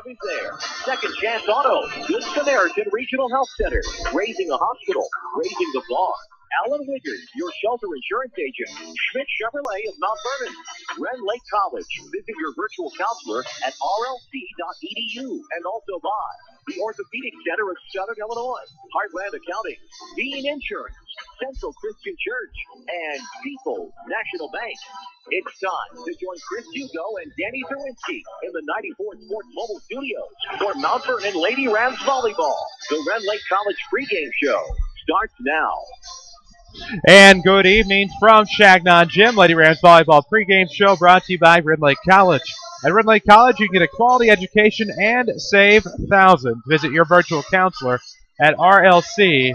Harvey's there. Second Chance Auto, Good Samaritan Regional Health Center, Raising a Hospital, Raising the Bar. Alan Wiggers, your shelter insurance agent. Schmidt Chevrolet of Mount Vernon. Ren Lake College. Visit your virtual counselor at rlc.edu. And also by the Orthopedic Center of Southern Illinois. Heartland Accounting. Bean Insurance. Central Christian Church. And People's National Bank. It's time to join Chris Hugo and Danny Czerwinski in the 94 Sports Mobile Studios for Mount Vernon Lady Rams Volleyball. The Ren Lake College pregame show starts now. And good evening from Changnon Gym. Lady Rams Volleyball pregame show brought to you by Ren Lake College. At Ren Lake College, you can get a quality education and save thousands. Visit your virtual counselor at rlc.edu.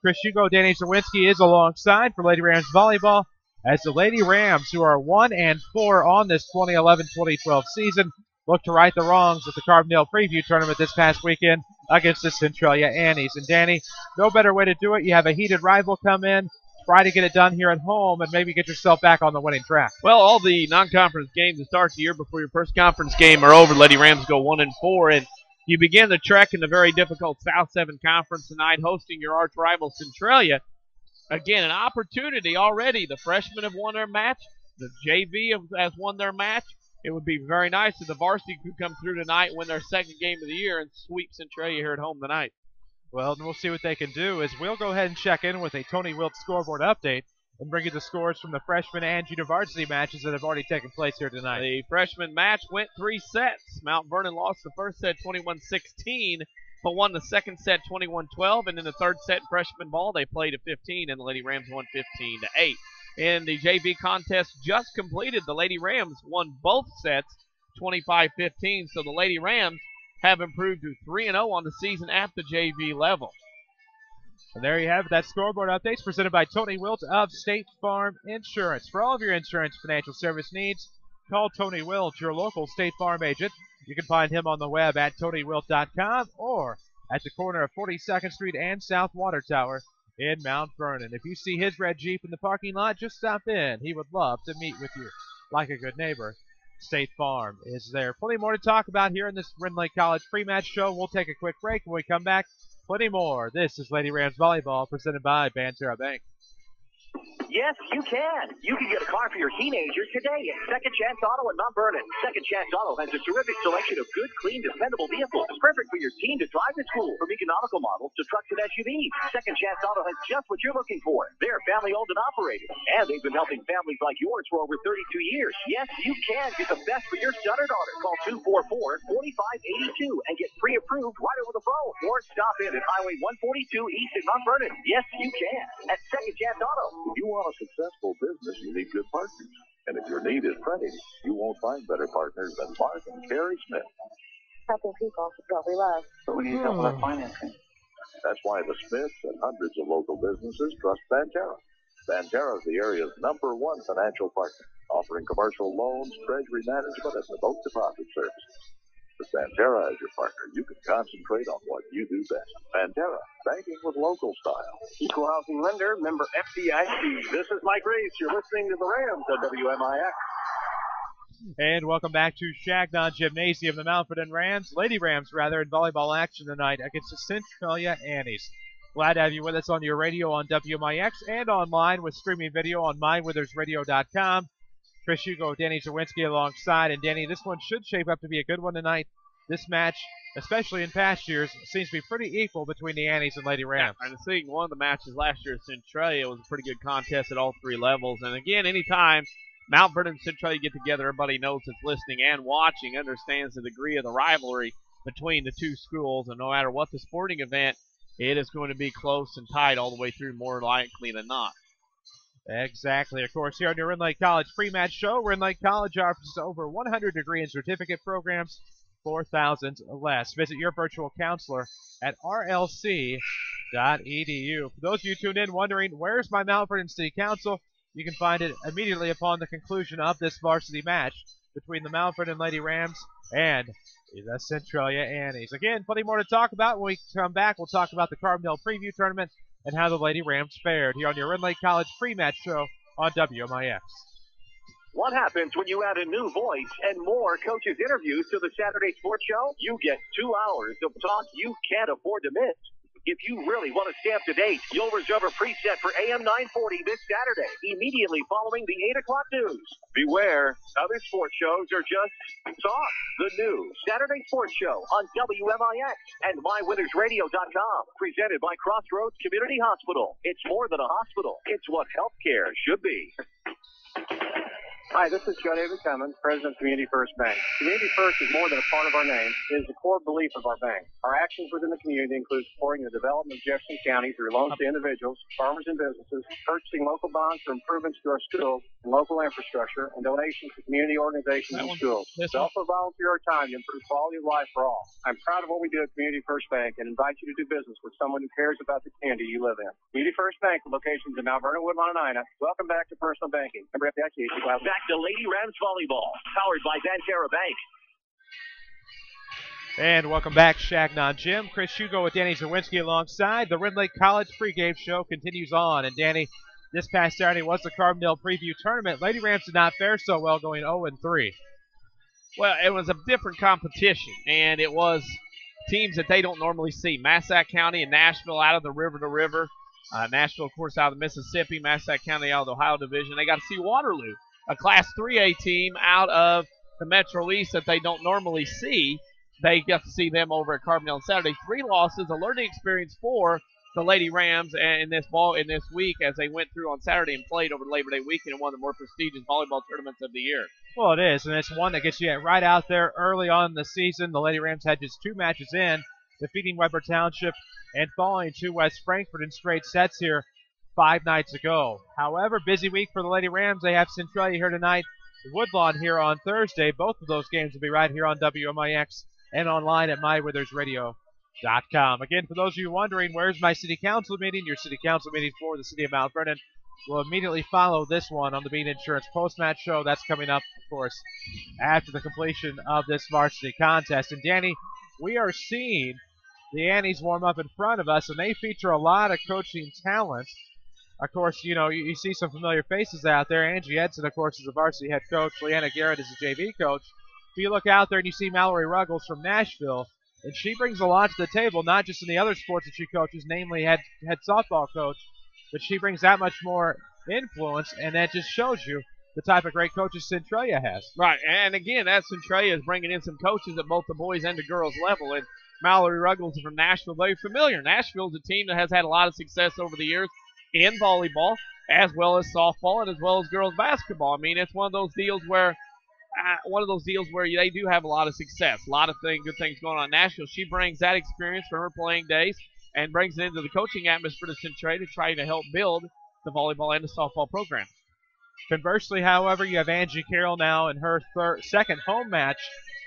Chris Hugo, Danny Czerwinski is alongside for Lady Rams Volleyball as the Lady Rams, who are 1-4 on this 2011-2012 season, look to right the wrongs at the Carbondale Preview Tournament this past weekend against the Centralia Annies. And Danny, no better way to do it. You have a heated rival come in, try to get it done here at home, and maybe get yourself back on the winning track. Well, all the non-conference games that start the year before your first conference game are over. Lady Rams go 1-4, and you begin the trek in the very difficult South 7 Conference tonight, hosting your arch rival Centralia. Again, an opportunity already. The freshmen have won their match. The JV has won their match. It would be very nice if the varsity could come through tonight, win their second game of the year, and sweep Centralia here at home tonight. Well, we'll see what they can do. As we'll go ahead and check in with a Tony Wilt scoreboard update and bring you the scores from the freshman and junior varsity matches that have already taken place here tonight. The freshman match went 3 sets. Mount Vernon lost the first set 21-16, but won the second set 21-12, and in the third set freshman ball they played at 15, and the Lady Rams won 15-8. In the JV contest just completed, the Lady Rams won both sets 25-15, so the Lady Rams have improved to 3-0 on the season at the JV level. And there you have it. That scoreboard updates presented by Tony Wilt of State Farm Insurance. For all of your insurance financial service needs, call Tony Wilt, your local State Farm agent. You can find him on the web at TonyWilt.com or at the corner of 42nd Street and South Water Tower in Mount Vernon. If you see his red Jeep in the parking lot, just stop in. He would love to meet with you. Like a good neighbor, State Farm is there. Plenty more to talk about here in this Ren Lake College pre-match show. We'll take a quick break. When we come back, plenty more. This is Lady Rams Volleyball presented by Banterra Bank. Yes, you can. You can get a car for your teenager today at Second Chance Auto in Mount Vernon. Second Chance Auto has a terrific selection of good, clean, dependable vehicles. It's perfect for your teen to drive to school, from economical models to trucks and SUVs. Second Chance Auto has just what you're looking for. They're family-owned and operated, and they've been helping families like yours for over 32 years. Yes, you can get the best for your son or daughter. Call 244-4582 and get pre-approved right over the phone. Or stop in at Highway 142 East in Mount Vernon. Yes, you can. At Second Chance Auto. If you want a successful business, you need good partners. And if your need is printing, you won't find better partners than Mark and Carrie Smith. Helping people is what we love. But we need help with our financing. That's why the Smiths and hundreds of local businesses trust Banterra. Banterra is the area's #1 financial partner, offering commercial loans, treasury management, and remote deposit services. With Banterra as your partner, you can concentrate on what you do best. Banterra, banking with local style. Equal housing lender, member FDIC. This is Mike Reese. You're listening to the Rams on WMIX. And welcome back to Changnon Gymnasium. The Mount Vernon Rams, Lady Rams rather, in volleyball action tonight against the Centralia Annies. Glad to have you with us on your radio on WMIX and online with streaming video on mywithersradio.com. Chris Hugo, Danny Czerwinski alongside. And Danny, this one should shape up to be a good one tonight. This match, especially in past years, seems to be pretty equal between the Annies and Lady Rams. Yeah, and seeing one of the matches last year at Centralia was a pretty good contest at all 3 levels. And again, anytime Mount Vernon and Centralia get together, everybody knows that's listening and watching, understands the degree of the rivalry between the two schools. And no matter what the sporting event, it is going to be close and tight all the way through, more likely than not. Exactly. Of course, here on your Ren Lake College pre-match show, Ren Lake College offers over 100 degree and certificate programs for thousands less. Visit your virtual counselor at rlc.edu. For those of you tuned in wondering, where's my Mount Vernon City Council? You can find it immediately upon the conclusion of this varsity match between the Mount Vernon Lady Rams and the Centralia Annies. Again, plenty more to talk about. When we come back, we'll talk about the Carbondale Preview Tournament and how the Lady Rams fared here on your Ren Lake College pre-match show on WMIX. What happens when you add a new voice and more coaches' interviews to the Saturday Sports Show? You get 2 hours of talk you can't afford to miss. If you really want to stay up to date, you'll reserve a preset for AM 940 this Saturday, immediately following the 8 o'clock news. Beware, other sports shows are just talk. The new Saturday Sports Show on WMIX and MyWinnersRadio.com, presented by Crossroads Community Hospital. It's more than a hospital. It's what healthcare should be. Hi, this is Joe David Cummins, President of Community First Bank. Community First is more than a part of our name. It is the core belief of our bank. Our actions within the community include supporting the development of Jefferson County through loans to individuals, farmers, and businesses, purchasing local bonds for improvements to our schools and local infrastructure, and donations to community organizations and schools. We also volunteer our time to improve quality of life for all. I'm proud of what we do at Community First Bank and invite you to do business with someone who cares about the community you live in. Community First Bank, with locations in Mount Vernon, Woodlawn, and Ina. Welcome back to Personal Banking. Member FDIC. Back to Lady Rams Volleyball, powered by Banterra Bank. And welcome back, Changnon Gym. Chris Hugo with Danny Czerwinski alongside. The Red Lake College pregame show continues on. And Danny, this past Saturday was the Carbondale Preview Tournament. Lady Rams did not fare so well, going 0-3. Well, it was a different competition, and it was teams that they don't normally see. Massac County and Nashville out of the river to river. Nashville, of course, out of the Mississippi. Massac County out of the Ohio Division. They got to see Waterloo, a Class 3A team out of the Metro East that they don't normally see. They got to see them over at Carbondale on Saturday. 3 losses, a learning experience for the Lady Rams in this week as they went through on Saturday and played over Labor Day weekend in one of the more prestigious volleyball tournaments of the year. Well, it is, and it's one that gets you right out there early on in the season. The Lady Rams had just 2 matches in, defeating Weber Township and falling to West Frankfort in straight sets here 5 nights ago. However, busy week for the Lady Rams. They have Centralia here tonight, Woodlawn here on Thursday. Both of those games will be right here on WMIX and online at MyWithersRadio.com. Again, for those of you wondering, where's my city council meeting? Your city council meeting for the city of Mount Vernon will immediately follow this one on the Bean Insurance post-match show. That's coming up, of course, after the completion of this varsity contest. And Danny, we are seeing the Annies warm up in front of us, and they feature a lot of coaching talent. Of course, you know, you see some familiar faces out there. Angie Edson, of course, is the varsity head coach. Leanna Garrett is the JV coach. If you look out there and you see Mallory Ruggles from Nashville, and she brings a lot to the table, not just in the other sports that she coaches, namely head softball coach, but she brings that much more influence, and that just shows you the type of great coaches Centralia has. Right, and again, that Centralia is bringing in some coaches at both the boys and the girls level, and Mallory Ruggles from Nashville, very familiar. Nashville is a team that has had a lot of success over the years in volleyball, as well as softball, and as well as girls basketball. I mean, it's one of those deals where they do have a lot of success, a lot of good things going on in Nashville. She brings that experience from her playing days and brings it into the coaching atmosphere to Centralia to try to help build the volleyball and the softball program. Conversely, however, you have Angie Carroll now in her second home match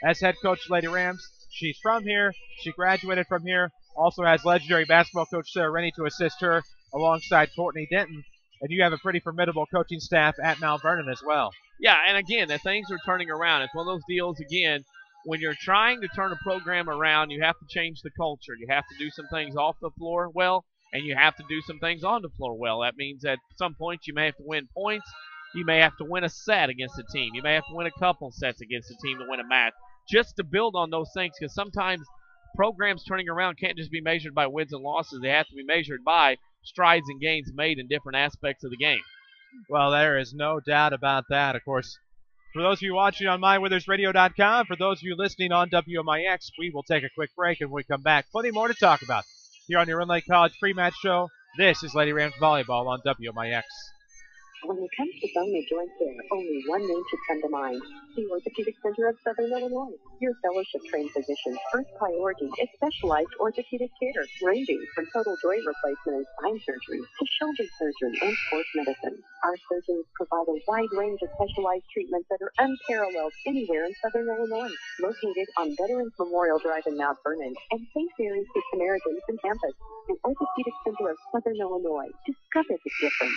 as head coach of Lady Rams. She's from here. She graduated from here. Also has legendary basketball coach Sarah Rennie to assist her alongside Courtney Denton. And you have a pretty formidable coaching staff at Mount Vernon as well. Yeah, and again, the things are turning around. It's one of those deals, again, when you're trying to turn a program around, you have to change the culture. You have to do some things off the floor well, and you have to do some things on the floor well. That means at some points you may have to win points. You may have to win a set against a team. You may have to win a couple sets against a team to win a match, just to build on those things, because sometimes programs turning around can't just be measured by wins and losses. They have to be measured by strides and gains made in different aspects of the game. Well, there is no doubt about that. Of course, for those of you watching on MyWithersRadio.com, for those of you listening on WMIX, we will take a quick break, and when we come back, plenty more to talk about here on your Red Lake College pre-match show. This is Lady Rams Volleyball on WMIX. When it comes to bone and joint care, only one name should come to mind: the Orthopedic Center of Southern Illinois. Your fellowship-trained physician's first priority is specialized orthopedic care, ranging from total joint replacement and spine surgery to shoulder surgery and sports medicine. Our surgeons provide a wide range of specialized treatments that are unparalleled anywhere in Southern Illinois. Located on Veterans Memorial Drive in Mount Vernon and St. Mary's Good Samaritans in campus, the Orthopedic Center of Southern Illinois. Discover the difference.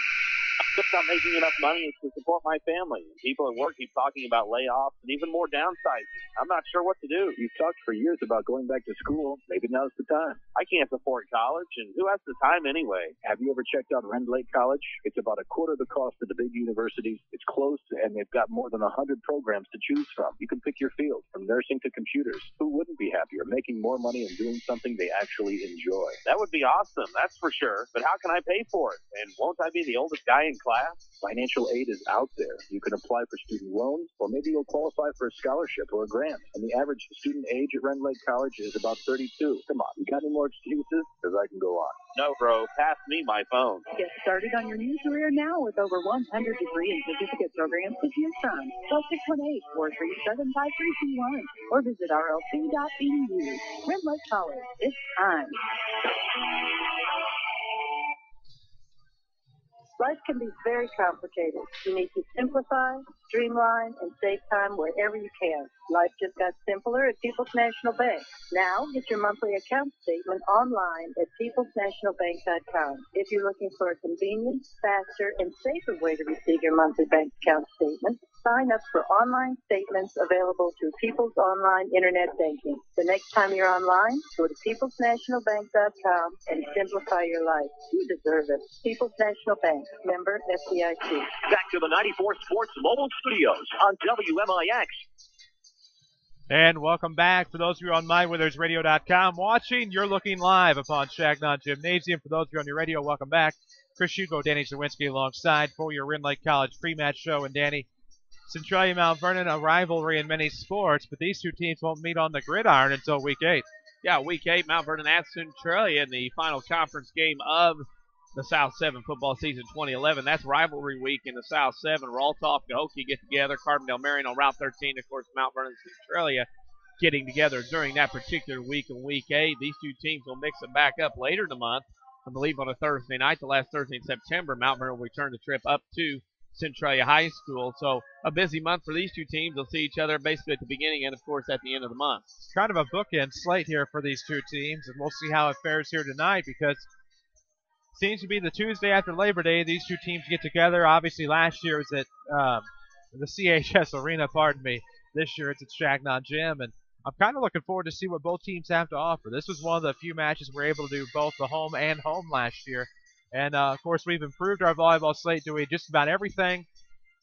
Just not making enough money to support my family. People at work keep talking about layoffs and even more downsizing. I'm not sure what to do. You've talked for years about going back to school. Maybe now's the time. I can't afford college, and who has the time anyway? Have you ever checked out Rend Lake College? It's about a quarter the cost of the big universities. It's close, and they've got more than 100 programs to choose from. You can pick your field, from nursing to computers. Who wouldn't be happier making more money and doing something they actually enjoy? That would be awesome, that's for sure. But how can I pay for it? And won't I be the oldest guy in class? Financial aid is out there. You can apply for student loans, or maybe you'll qualify for a scholarship or a grant. And the average student age at Rend Lake College is about 32. Come on, you got any more excuses? Because I can go on. No, bro, pass me my phone. Get started on your new career now with over 100 degree and certificate programs to choose from. Call 618-437-5321 or visit rlc.edu. Red Lake College, it's time. Life can be very complicated. You need to simplify, streamline, and save time wherever you can. Life just got simpler at People's National Bank. Now, get your monthly account statement online at peoplesnationalbank.com. If you're looking for a convenient, faster, and safer way to receive your monthly bank account statement, sign up for online statements available through People's Online Internet Banking. The next time you're online, go to peoplesnationalbank.com and simplify your life. You deserve it. People's National Bank, member FDIC. Back to the 94 Sports Mobile Studios on WMIX. And welcome back. For those of you on MyWithersRadio.com watching, you're looking live upon Changnon Gymnasium. For those of you on your radio, welcome back. Chris Hugo, Danny Czerwinski alongside for your Rend Lake College pre-match show. And Danny, Centralia Mount Vernon, a rivalry in many sports, but these two teams won't meet on the gridiron until Week 8. Yeah, Week 8, Mount Vernon at Centralia in the final conference game of the South 7 football season 2011. That's rivalry week in the South 7. Raltoff, Cahokia get together. Carbondale Marion on Route 13. Of course, Mount Vernon and Centralia getting together during that particular week in Week 8. These two teams will mix it back up later in the month. I believe on a Thursday night, the last Thursday in September, Mount Vernon will return the trip up to Centralia High School. So a busy month for these two teams. They'll see each other basically at the beginning and, of course, at the end of the month. It's kind of a bookend slate here for these two teams, and we'll see how it fares here tonight because seems to be the Tuesday after Labor Day. These two teams get together. Obviously, last year it was at the CHS Arena, pardon me. This year it's at Changnon Gym, and I'm kind of looking forward to see what both teams have to offer. This was one of the few matches we're able to do both the home and home last year. And, of course, we've improved our volleyball slate doing just about everything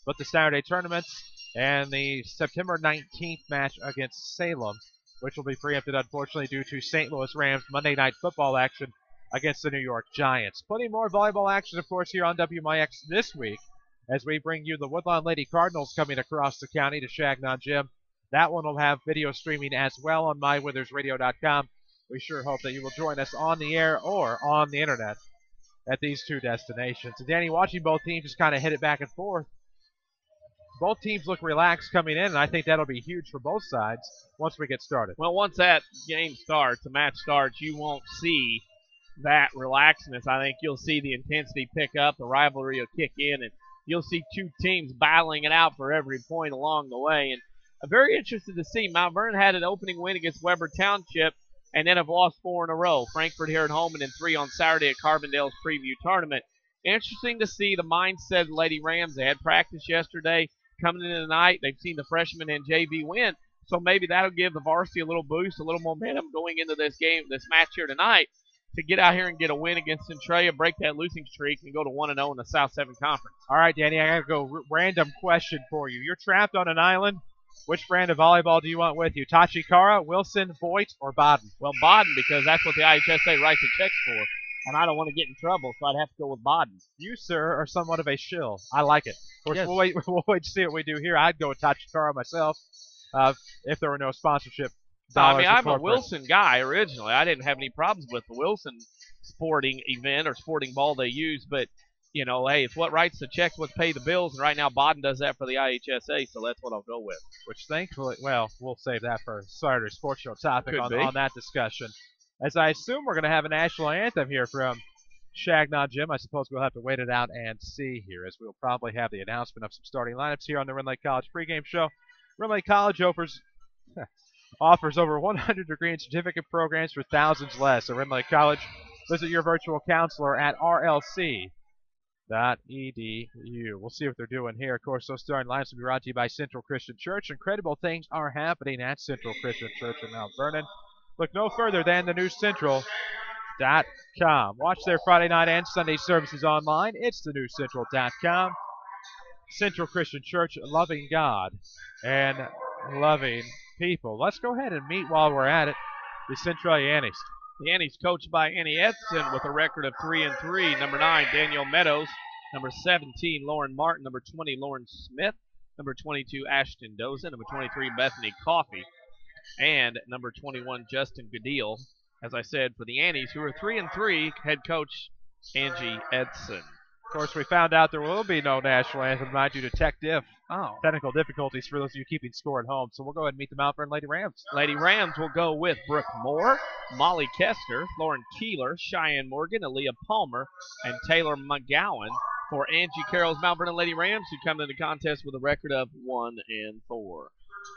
but the Saturday tournaments and the September 19th match against Salem, which will be preempted, unfortunately, due to St. Louis Rams Monday Night Football action against the New York Giants. Plenty more volleyball action, of course, here on WMIX this week as we bring you the Woodlawn Lady Cardinals coming across the county to Changnon Gym. That one will have video streaming as well on MyWithersRadio.com. We sure hope that you will join us on the air or on the internet at these two destinations. And Danny, watching both teams just kind of hit it back and forth, both teams look relaxed coming in, and I think that'll be huge for both sides once we get started. Well, once that game starts, the match starts, you won't see that relaxedness. I think you'll see the intensity pick up, the rivalry will kick in, and you'll see two teams battling it out for every point along the way. And I'm very interested to see. Mount Vernon had an opening win against Weber Township and then have lost 4 in a row. Frankfort here at home and then 3 on Saturday at Carbondale's preview tournament. Interesting to see the mindset of Lady Rams. They had practice yesterday. Coming into tonight, they've seen the freshman and JV win. So maybe that'll give the varsity a little boost, a little momentum going into this game, this match here tonight, to get out here and get a win against Centralia, break that losing streak, and go to 1-0 in the South 7 Conference. All right, Danny, I got to go random question for you. You're trapped on an island. Which brand of volleyball do you want with you? Tachikara, Wilson, Voigt, or Baden? Well, Baden, because that's what the IHSA writes the checks for, and I don't want to get in trouble, so I'd have to go with Baden. You, sir, are somewhat of a shill. I like it. Of course, Yes. we'll wait to see what we do here. I'd go with Tachikara myself if there were no sponsorship dollars. I mean, I'm a corporate. Wilson guy originally. I didn't have any problems with the Wilson sporting event or sporting ball they use, but, you know, hey, it's what writes the checks, what pay the bills, and right now Baden does that for the IHSA, so that's what I'll go with. Which thankfully, well, we'll save that for a Saturday Sports Show topic Could be. on that discussion. As I assume we're going to have a national anthem here from Changnon Gym. I suppose we'll have to wait it out and see here, as we'll probably have the announcement of some starting lineups here on the Rend Lake College pregame show. Rend Lake College offers over 100 degree and certificate programs for thousands less. So Rend Lake College, visit your virtual counselor at rlc.edu. We'll see what they're doing here. Of course, those starting lines will be brought to you by Central Christian Church. Incredible things are happening at Central Christian Church in Mount Vernon. Look no further than the newscentral.com. Watch their Friday night and Sunday services online. It's the newscentral.com. Central Christian Church, loving God and loving people. Let's go ahead and meet while we're at it the Centralia Annies. The Annies coached by Annie Edson with a record of 3-3. Number 9, Danielle Meadows. Number 17, Lauren Martin. Number 20, Lauren Smith. Number 22, Ashton Dozen. Number 23, Bethany Coffey. And number 21, Justin Goodell. As I said, for the Annies, who are 3-3, head coach Angie Edson. Of course, we found out there will be no national anthem tonight due to technical difficulties for those of you keeping score at home. So we'll go ahead and meet the Mount Vernon Lady Rams. Lady Rams will go with Brooke Moore, Molly Kester, Lauren Keeler, Cheyenne Morgan, Aaliyah Palmer, and Taylor McGowan for Angie Carroll's Mount Vernon Lady Rams, who come into the contest with a record of 1-4.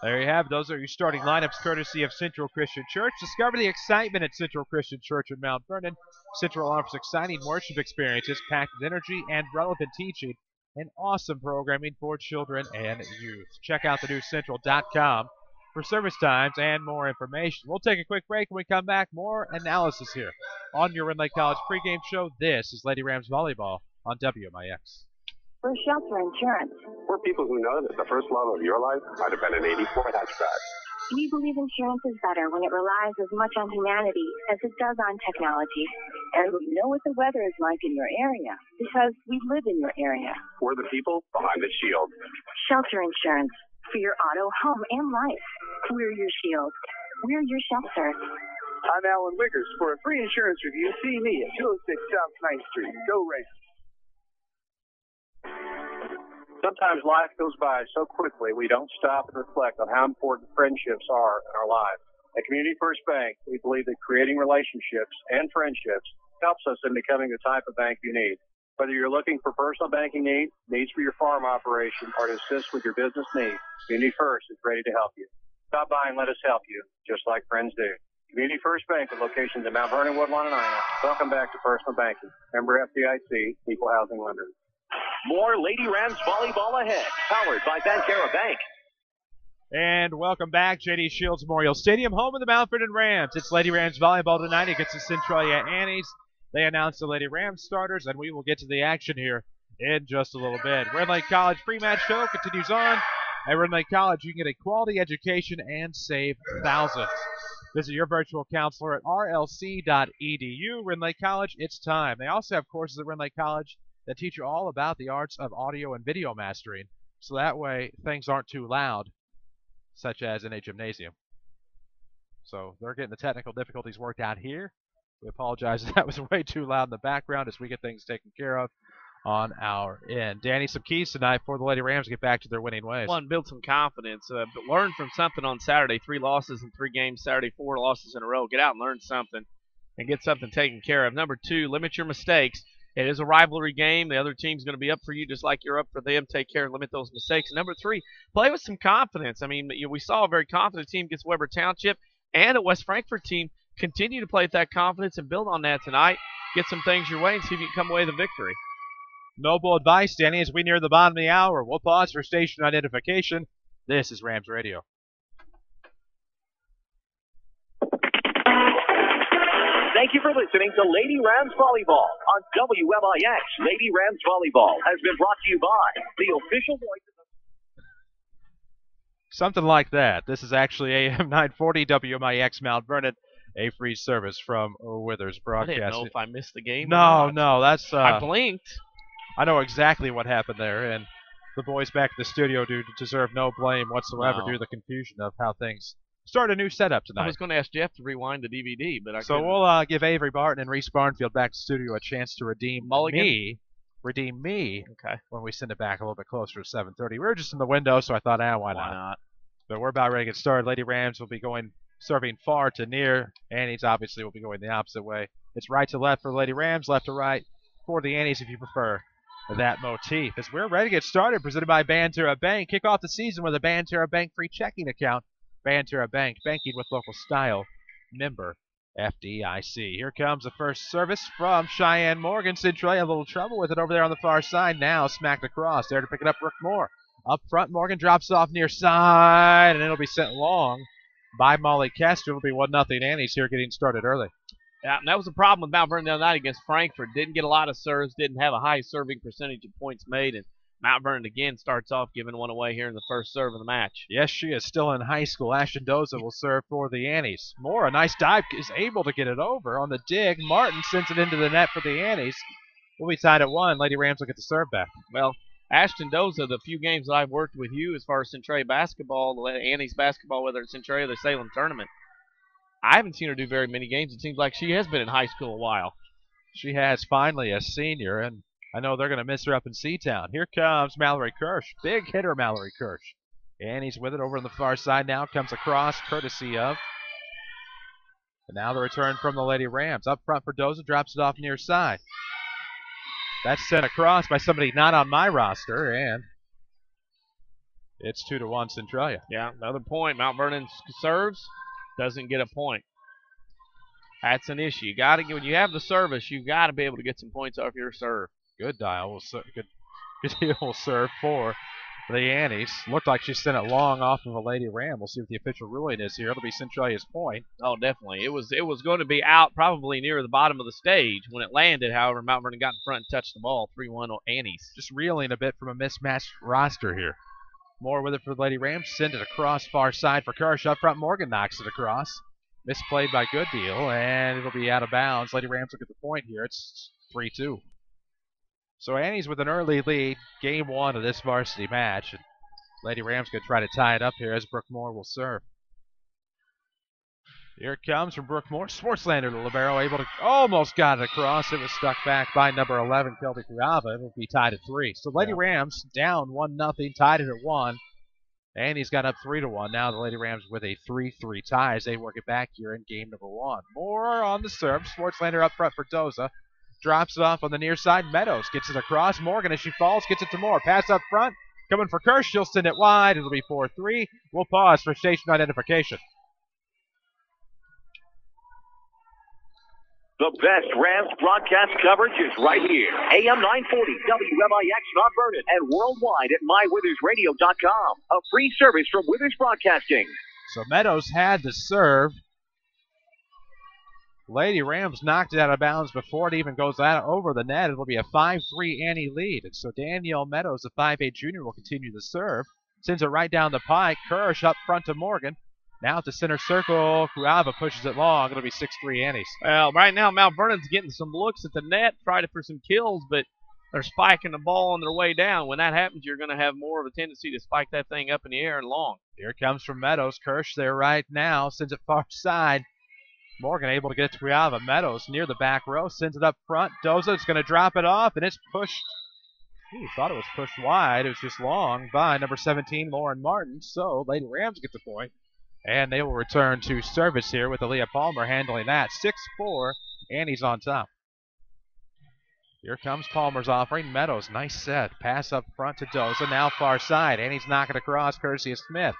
There you have it. Those are your starting lineups courtesy of Central Christian Church. Discover the excitement at Central Christian Church in Mount Vernon. Central offers exciting worship experiences packed with energy and relevant teaching and awesome programming for children and youth. Check out thenewscentral.com for service times and more information. We'll take a quick break. When we come back, more analysis here on your Red Lake College pregame show. This is Lady Rams Volleyball on WMIX. For Shelter Insurance, We're people who know that the first love of your life might have been an 84 hatchback. we believe insurance is better when it relies as much on humanity as it does on technology. And we know what the weather is like in your area because we live in your area. We're the people behind the shield. Shelter Insurance for your auto, home, and life. We're your shield. We're your shelter. I'm Alan Wiggers. For a free insurance review, see me at 206 South 9th Street. Go Rams. Sometimes life goes by so quickly we don't stop and reflect on how important friendships are in our lives. At Community First Bank, we believe that creating relationships and friendships helps us in becoming the type of bank you need. Whether you're looking for personal banking needs for your farm operation, or to assist with your business needs, Community First is ready to help you. Stop by and let us help you, just like friends do. Community First Bank with locations in Mount Vernon, Woodlawn, and Ina. Welcome back to Personal Banking. Member FDIC, Equal Housing Lender. More Lady Rams volleyball ahead, powered by Banterra Bank. And welcome back, J.D. Shields Memorial Stadium, home of the Mount Vernon Rams. It's Lady Rams volleyball tonight against the Centralia Annies. They announced the Lady Rams starters, and we will get to the action here in just a little bit. Red Lake College pre-match show continues on. At Red Lake College, you can get a quality education and save thousands. Visit your virtual counselor at rlc.edu. Red Lake College, it's time. They also have courses at Red Lake College that teach you all about the arts of audio and video mastering, so that way things aren't too loud, such as in a gymnasium. So they're getting the technical difficulties worked out here. We apologize if that was way too loud in the background as we get things taken care of on our end. Danny, some keys tonight for the Lady Rams to get back to their winning ways. One, build some confidence. But learn from something on Saturday. 3 losses in 3 games Saturday, 4 losses in a row. Get out and learn something and get something taken care of. Number 2, limit your mistakes. It is a rivalry game. The other team's going to be up for you just like you're up for them. Take care and limit those mistakes. And number 3, play with some confidence. I mean, we saw a very confident team against Weber Township and a West Frankfort team. Continue to play with that confidence and build on that tonight. Get some things your way and see if you can come away with a victory. Noble advice, Danny, as we near the bottom of the hour. We'll pause for station identification. This is Rams Radio. Thank you for listening to Lady Rams Volleyball on WMIX. Lady Rams Volleyball has been brought to you by the official voice of the... Something like that. This is actually AM 940 WMIX Mount Vernon, a free service from Withers Broadcasting. I didn't know if I missed the game. No, that's... I blinked. I know exactly what happened there, and the boys back in the studio do deserve no blame whatsoever due to the confusion of how things start a new setup tonight. I was going to ask Jeff to rewind the DVD, but I couldn't. We'll give Avery Barton and Reese Barnfield back to the studio a chance to redeem me okay, when we send it back a little bit closer to 7:30. We were just in the window, so I thought, why not? But we're about ready to get started. Lady Rams will be serving far to near. Annies obviously will be going the opposite way. It's right to left for Lady Rams, left to right for the Annies if you prefer that motif. As we're ready to get started, presented by Banterra Bank. Kick off the season with a Banterra Bank free checking account. Banterra Bank, banking with local style. Member FDIC. Here comes the first service from Cheyenne Morgan. Centralia a little trouble with it over there on the far side. Now smacked across. There to pick it up, Brooke Moore. Up front, Morgan drops off near side, and it'll be sent long by Molly Kester. It'll be 1-0 Annie's here getting started early. Yeah, and that was the problem with Mount Vernon the other night against Frankfort. Didn't get a lot of serves, didn't have a high serving percentage of points made, and Mount Vernon again starts off giving one away here in the first serve of the match. Yes, she is still in high school. Ashton Doza will serve for the Annies. Moore, a nice dive, is able to get it over on the dig. Martin sends it into the net for the Annies. We'll be tied at 1. Lady Rams will get the serve back. Well, Ashton Doza, the few games that I've worked with you as far as Centralia basketball, the Annies basketball, whether it's Centralia or the Salem tournament, I haven't seen her do very many games. It seems like she has been in high school a while. She has finally a senior, and I know they're going to miss her up in Seatown. Here comes Mallory Kirsch. Big hitter, Mallory Kirsch. Annie's with it over on the far side now. Comes across, courtesy of. And now the return from the Lady Rams. Up front for Doza, drops it off near side. That's sent across by somebody not on my roster, and it's 2-1 Centralia. Yeah, another point. Mount Vernon serves, doesn't get a point. That's an issue. You got to when you have the service, you got to be able to get some points off your serve. Good dial. Good deal will serve for the Annies. Looked like she sent it long off of a Lady Ram. We'll see what the official ruling is here. It'll be Centralia's point. Oh, definitely. It was going to be out probably near the bottom of the stage when it landed. However, Mount Vernon got in front and touched the ball. 3-1 Annies. Just reeling a bit from a mismatched roster here. More with it for the Lady Rams. Send it across far side for Kirsch. Up front, Morgan knocks it across. Misplayed by Gooddeal, and it'll be out of bounds. Lady Rams will get the point here. It's 3-2. So Annie's with an early lead, game 1 of this varsity match. And Lady Rams going to try to tie it up here as Brooke Moore will serve. Here it comes from Brooke Moore. Schwartzlander, the libero, able to almost got it across. It was stuck back by number 11, Kelby Kurava. It will be tied at 3. So Lady Rams down 1-0, tied it at 1. Annie's got up 3-1. Now the Lady Rams with a 3-3 tie as they work it back here in game number 1. Moore on the serve. Schwartzlander up front for Doza. Drops it off on the near side. Meadows gets it across. Morgan, as she falls, gets it to Moore. Pass up front. Coming for Kirsch. She'll send it wide. It'll be 4-3. We'll pause for station identification. The best Rams broadcast coverage is right here. AM 940 WMIX Mount Vernon and worldwide at mywithers.radio.com. A free service from Withers Broadcasting. So Meadows had to serve. Lady Rams knocked it out of bounds before it even goes out over the net. It'll be a 5-3 Annie lead. And so Danielle Meadows, the 5'8 junior, will continue to serve. Sends it right down the pike. Kirsch up front to Morgan. Now at the center circle, Kurava pushes it long. It'll be 6-3 Annies. Well, right now Mount Vernon's getting some looks at the net, trying for some kills, but they're spiking the ball on their way down. When that happens, you're going to have more of a tendency to spike that thing up in the air and long. Here it comes from Meadows. Kirsch there right now. Sends it far side. Morgan able to get it to Kurava. Meadows near the back row. Sends it up front. Doza is going to drop it off, and it's pushed. Ooh, thought it was pushed wide. It was just long by number 17, Lauren Martin. So Lady Rams get the point. And they will return to service here with Aaliyah Palmer handling that. 6-4, Annie's on top. Here comes Palmer's offering. Meadows, nice set. Pass up front to Doza, now far side. Annie's knocking across, courtesy of Smith.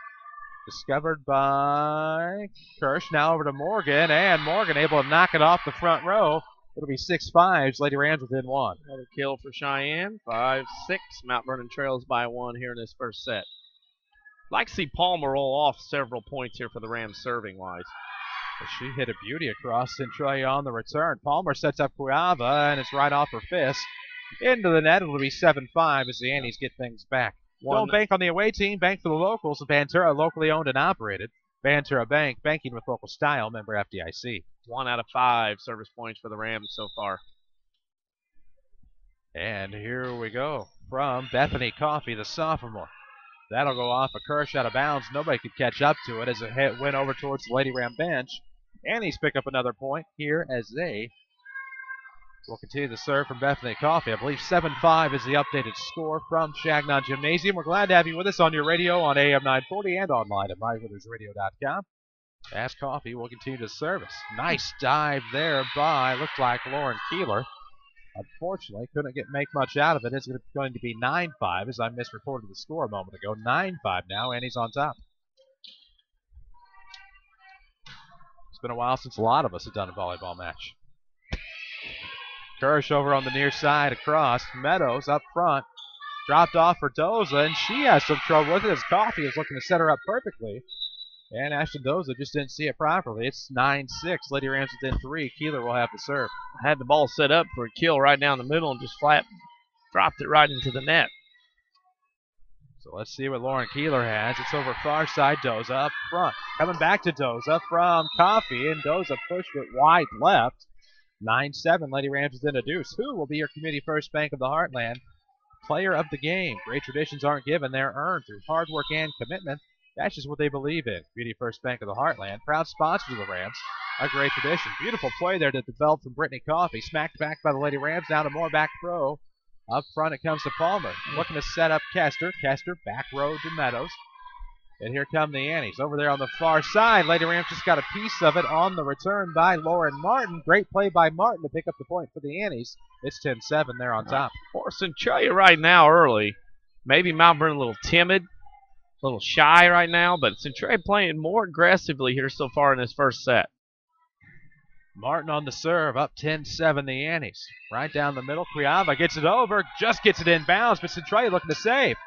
Discovered by Kirsch, now over to Morgan, and Morgan able to knock it off the front row. It'll be 6-5, Lady Rams within 1. Another kill for Cheyenne, 5-6. Mount Vernon trails by 1 here in this first set. I'd like to see Palmer roll off several points here for the Rams serving-wise. She hit a beauty across Centralia on the return. Palmer sets up Kurava, and it's right off her fist. Into the net, it'll be 7-5 as the Annies get things back. Don't bank on the away team, bank for the locals. Bantura, locally owned and operated. Bantura Bank, banking with local style, member FDIC. 1 out of 5 service points for the Rams so far. And here we go from Bethany Coffey, the sophomore. That'll go off a Kirsch out of bounds. Nobody could catch up to it as it went over towards the Lady Ram bench. Annie's pick up another point here as they will continue to serve from Bethany Coffey. I believe 7-5 is the updated score from Changnon Gymnasium. We're glad to have you with us on your radio on AM 940 and online at mywithers.radio.com. As Coffey will continue to service. Nice dive there by, looked like Lauren Keeler. Unfortunately, couldn't make much out of it. It's going to be 9-5 as I misreported the score a moment ago. 9-5 now, and he's on top. It's been a while since a lot of us have done a volleyball match. Kirsch over on the near side across. Meadows up front. Dropped off for Doza, and she has some trouble with it as Coffee is looking to set her up perfectly. And Ashton Doza just didn't see it properly. It's 9-6. Lady Rams within 3. Keeler will have the serve. Had the ball set up for a kill right down the middle and just flat dropped it right into the net. So let's see what Lauren Keeler has. It's over far side. Doza up front. Coming back to Doza from Coffee, and Doza pushed it wide left. 9-7. Lady Rams is in a deuce. Who will be your Community First Bank of the Heartland player of the game? Great traditions aren't given. They're earned through hard work and commitment. That's just what they believe in. Community First Bank of the Heartland. Proud sponsors of the Rams. A great tradition. Beautiful play there to develop from Brittany Coffee. Smacked back by the Lady Rams. Down to more back throw. Up front it comes to Palmer. Looking to set up Kester. Kester back row to Meadows. And here come the Annies. Over there on the far side, Lady Rams just got a piece of it on the return by Lauren Martin. Great play by Martin to pick up the point for the Annies. It's 10-7 there on top. For Centralia right now early. Maybe Mount Vernon a little timid, a little shy right now, but Centralia playing more aggressively here so far in this first set. Martin on the serve, up 10-7 the Annies. Right down the middle, Criava gets it over, just gets it in bounds, but Centralia looking to save.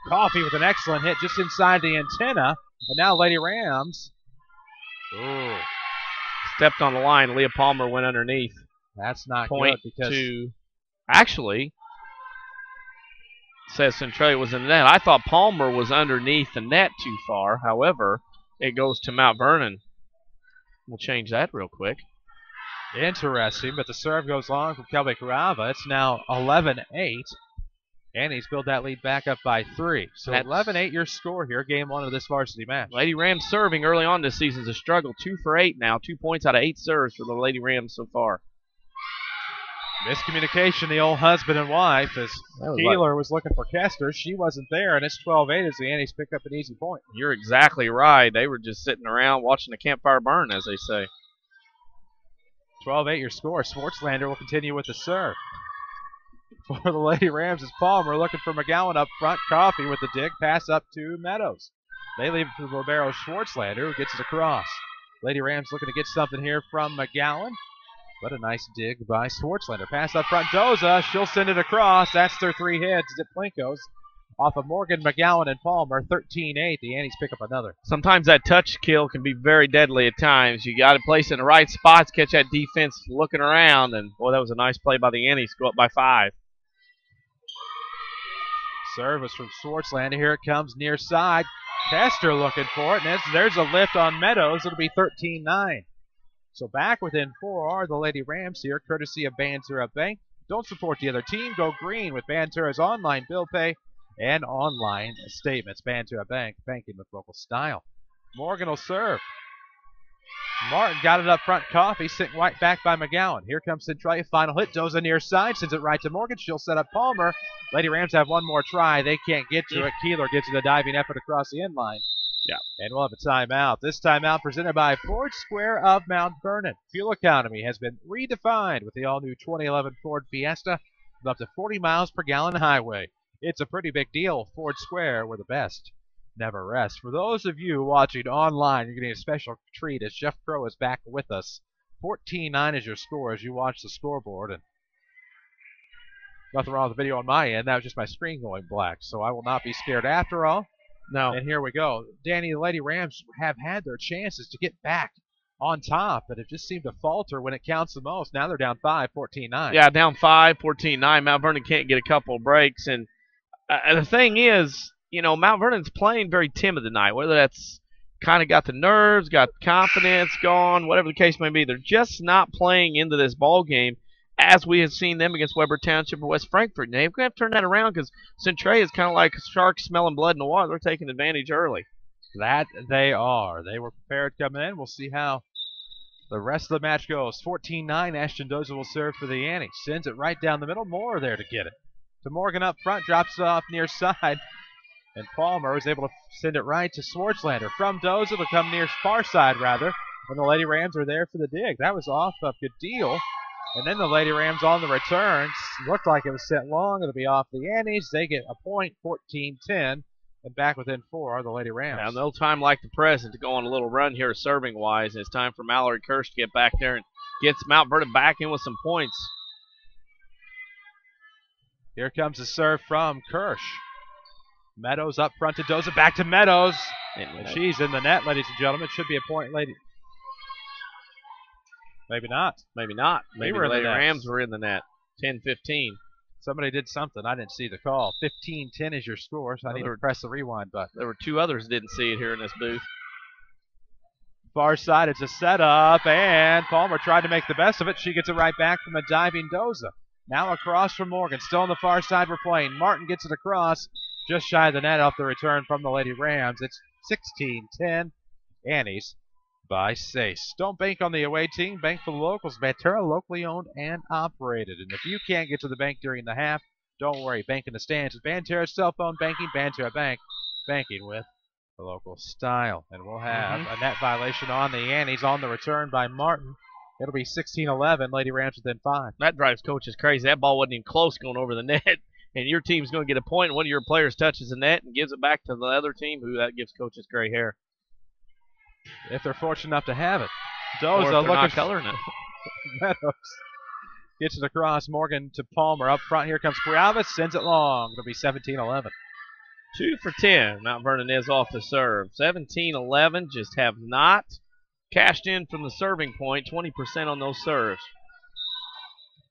Coffee with an excellent hit just inside the antenna. And now Lady Rams. Ooh. Stepped on the line. Leah Palmer went underneath. That's not Point good because to actually says Centralia was in the net. I thought Palmer was underneath the net too far. However, it goes to Mount Vernon. We'll change that real quick. Interesting, but the serve goes long from Kelby Criava. It's now 11-8. Annie's build that lead back up by 3. So 11-8 your score here, game 1 of this varsity match. Lady Rams serving early on this season is a struggle. 2 for 8 now. 2 points out of 8 serves for the Lady Rams so far. Miscommunication, the old husband and wife, as Keeler was looking for Kester. She wasn't there, and it's 12-8 as the Annies pick up an easy point. You're exactly right. They were just sitting around watching the campfire burn, as they say. 12-8 your score. Schwartzlander will continue with the serve. For the Lady Rams is Palmer looking for McGowan up front. Coffee with the dig. Pass up to Meadows. They leave it to Libero Schwartzlander who gets it across. Lady Rams looking to get something here from McGowan. But a nice dig by Schwartzlander. Pass up front. Doza. She'll send it across. That's their 3 hits. Zip Plinkos off of Morgan, McGowan, and Palmer. 13-8. The Annies pick up another. Sometimes that touch kill can be very deadly at times. You got to place it in the right spots, catch that defense looking around. And, boy, that was a nice play by the Annies. Go up by 5. Service from Schwartzlander. Here it comes near side. Kester looking for it, and there's a lift on Meadows. It'll be 13-9. So back within 4 are the Lady Rams here, courtesy of Bantura Bank. Don't support the other team. Go green with Bantura's online bill pay and online statements. Bantura Bank, banking with local style. Morgan will serve. Martin got it up front. Coffee sent right back by McGowan. Here comes Centralia. Final hit. Doza near side. Sends it right to Morgan. She'll set up Palmer. Lady Rams have one more try. They can't get to it. Keeler gives it a diving effort across the end line. Yeah. And we'll have a timeout. This timeout presented by Ford Square of Mount Vernon. Fuel economy has been redefined with the all-new 2011 Ford Fiesta with up to 40 miles per gallon highway. It's a pretty big deal. Ford Square, we're the best. Never rest. For those of you watching online, you're getting a special treat as Jeff Crow is back with us. 14-9 is your score as you watch the scoreboard. And nothing wrong with the video on my end. That was just my screen going black. So I will not be scared after all. No. And here we go. Danny, the Lady Rams have had their chances to get back on top, but it just seemed to falter when it counts the most. Now they're down 5, 14-9. Yeah, down 5, 14-9. Mount Vernon can't get a couple of breaks. And the thing is, you know, Mount Vernon's playing very timid tonight. Whether that's kind of got the nerves, got confidence gone, whatever the case may be, they're just not playing into this ball game as we have seen them against Weber Township and West Frankfort. Now, you're going to have to turn that around because Centralia is kind of like sharks smelling blood in the water. They're taking advantage early. That they are. They were prepared coming in. We'll see how the rest of the match goes. 14-9, Ashton Doza will serve for the Annie. Sends it right down the middle. Moore there to get it. To Morgan up front, drops it off near side. And Palmer was able to send it right to Schwartzlander. From Doza to come near far side, rather. And the Lady Rams are there for the dig. That was off a good deal. And then the Lady Rams on the return. Looked like it was set long. It'll be off the Annies. They get a point, 14-10. And back within 4 are the Lady Rams. Now, no time like the present to go on a little run here serving-wise. It's time for Mallory Kirsch to get back there and gets Mount Vernon back in with some points. Here comes the serve from Kirsch. Meadows up front to Doza, back to Meadows. And she's in the net, ladies and gentlemen. Should be a point, lady. Maybe not. Maybe not. Maybe the Lady Rams were in the net. 10-15. Somebody did something. I didn't see the call. 15-10 is your score, so I need to press the rewind button. There were 2 others that didn't see it here in this booth. Far side, it's a setup, and Palmer tried to make the best of it. She gets it right back from a diving Doza. Now across from Morgan. Still on the far side we're playing. Martin gets it across. Just shy of the net off the return from the Lady Rams. It's 16-10. Annie's by Sace. Don't bank on the away team. Bank for the locals. Banterra, locally owned and operated. And if you can't get to the bank during the half, don't worry. Bank in the stands with Banterra cell phone banking. Banterra Bank. Banking with the local style. And we'll have a net violation on the Annies on the return by Martin. It'll be 16-11. Lady Rams within 5. That drives coaches crazy. That ball wasn't even close going over the net. And your team's going to get a point, and one of your players touches the net and gives it back to the other team, who that gives coaches gray hair. If they're fortunate enough to have it. Or if Doza they're not coloring it. Meadows gets it across. Morgan to Palmer. Up front, here comes Cuiava. Sends it long. It'll be 17-11. 2 for 10. Mount Vernon is off the serve. 17-11. Just have not cashed in from the serving point. 20% on those serves.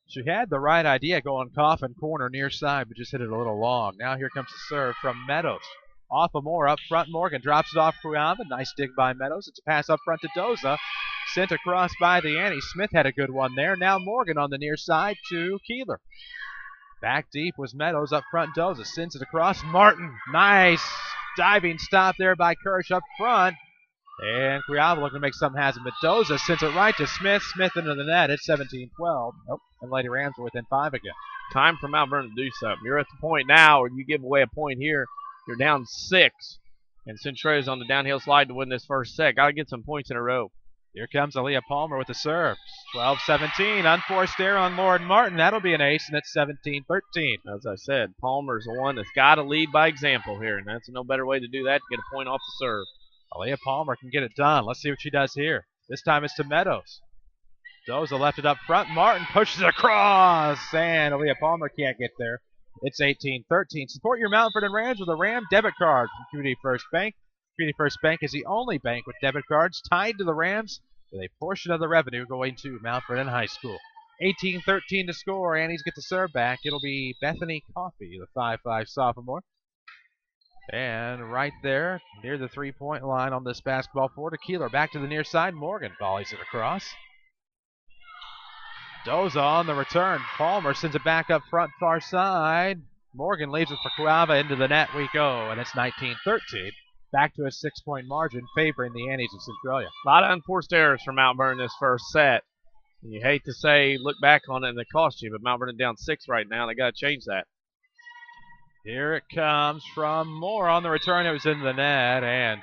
She had the right idea going coffin corner near side, but just hit it a little long. Now here comes the serve from Meadows. Off of Moore, up front, Morgan drops it off Cuiava. Nice dig by Meadows. It's a pass up front to Doza. Sent across by the Annie. Smith had a good one there. Now Morgan on the near side to Keeler. Back deep was Meadows, up front Doza. Sends it across. Martin. Nice diving stop there by Kirsch up front. And Cuiava looking to make something happen. But Doza sends it right to Smith. Smith into the net. It's 17-12. Nope. And Lady Rams are within 5 again. Time for Mount Vernon to do something. You're at the point now where you give away a point here. You're down 6. And Centralia's on the downhill slide to win this first set. Got to get some points in a row. Here comes Aaliyah Palmer with the serve. 12-17. Unforced error on Lauren Martin. That'll be an ace, and it's 17-13. As I said, Palmer's the one that's got to lead by example here. And that's no better way to do that to get a point off the serve. Aaliyah Palmer can get it done. Let's see what she does here. This time it's to Meadows. Doza left it up front. Martin pushes it across, and Aaliyah Palmer can't get there. It's 18-13. Support your Mount Vernon Rams with a Ram debit card from Community First Bank. Community First Bank is the only bank with debit cards tied to the Rams with a portion of the revenue going to Mount Vernon High School. 18-13 to score. Annie's get the serve back. It'll be Bethany Coffey, the 5'5 sophomore. And right there, near the three-point line on this basketball floor, to Keeler. Back to the near side. Morgan volleys it across. Doza on the return. Palmer sends it back up front, far side. Morgan leaves it for Cuiava. Into the net we go, and it's 19-13. Back to a 6-point margin, favoring the Annies of Centralia. A lot of unforced errors for Mount Vernon this first set. And you hate to say, look back on it and it cost you, but Mount Vernon down 6 right now, and they got to change that. Here it comes from Moore on the return. It was in the net, and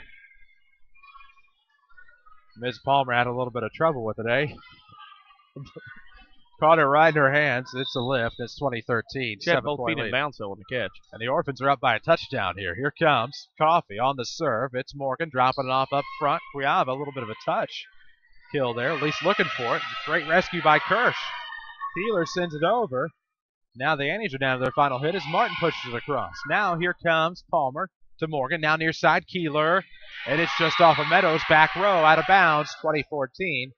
Ms. Palmer had a little bit of trouble with it, eh? Caught her right in her hands. It's a lift. It's 2013. She had both feet in bounce on the catch. And the Orphans are up by a touchdown here. Here comes Coffey on the serve. It's Morgan dropping it off up front. Cuiava, a little bit of a touch kill there, at least looking for it. Great rescue by Kirsch. Keeler sends it over. Now the Annies are down to their final hit as Martin pushes it across. Now here comes Palmer to Morgan. Now near side Keeler. And it's just off of Meadows. Back row out of bounds. 2014.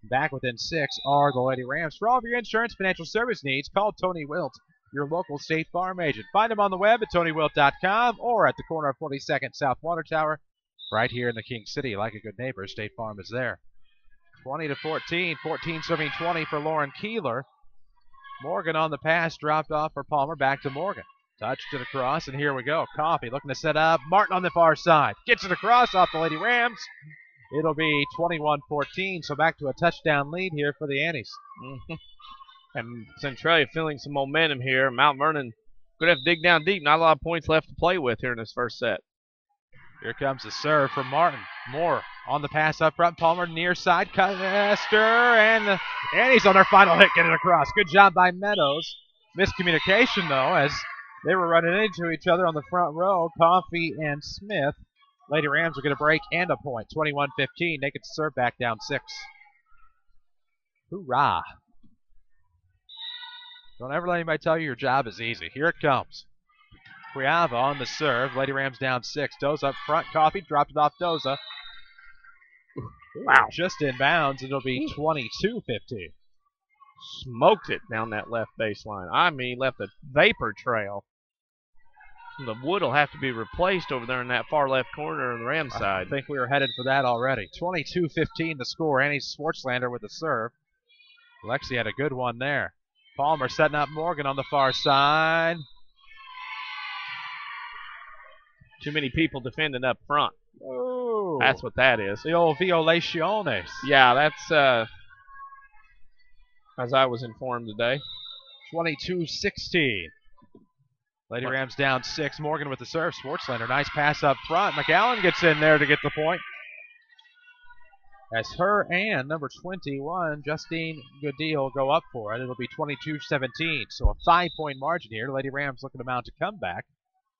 Back within 6 are the Lady Rams. For all of your insurance financial service needs, call Tony Wilt, your local State Farm agent. Find him on the web at TonyWilt.com or at the corner of 42nd South Water Tower right here in the King City. Like a good neighbor, State Farm is there. 20-14. 14 serving 20 for Lauren Keeler. Morgan on the pass, dropped off for Palmer. Back to Morgan. Touched it across, and here we go. Coffey looking to set up. Martin on the far side. Gets it across off the Lady Rams. It'll be 21-14, so back to a touchdown lead here for the Annies. And Centralia feeling some momentum here. Mount Vernon going to have to dig down deep. Not a lot of points left to play with here in this first set. Here comes the serve from Martin. Moore on the pass up front. Palmer near side. Custer, and the Annies on their final hit get it across. Good job by Meadows. Miscommunication, though, as They were running into each other on the front row, Coffey and Smith. Lady Rams will get a break and a point. 21-15. They could serve back down 6. Hoorah. Don't ever let anybody tell you your job is easy. Here it comes. Cuiava on the serve. Lady Rams down 6. Doza up front. Coffey dropped it off Doza. Wow. Just in bounds. It'll be 22-15. Smoked it down that left baseline. I mean, left a vapor trail. The wood will have to be replaced over there in that far left corner on the Rams side. I think we were headed for that already. 22-15 to score. Annie Swartzlander with the serve. Lexi had a good one there. Palmer setting up Morgan on the far side. Too many people defending up front. Oh, that's what that is. The old violaciones. Yeah, that's as I was informed today. 22-16. Lady Rams down 6. Morgan with the serve. Swartzlander, nice pass up front. McAllen gets in there to get the point. As her and number 21, Justine Goodell, go up for it. It'll be 22-17. So a 5-point margin here. Lady Rams looking to mount a comeback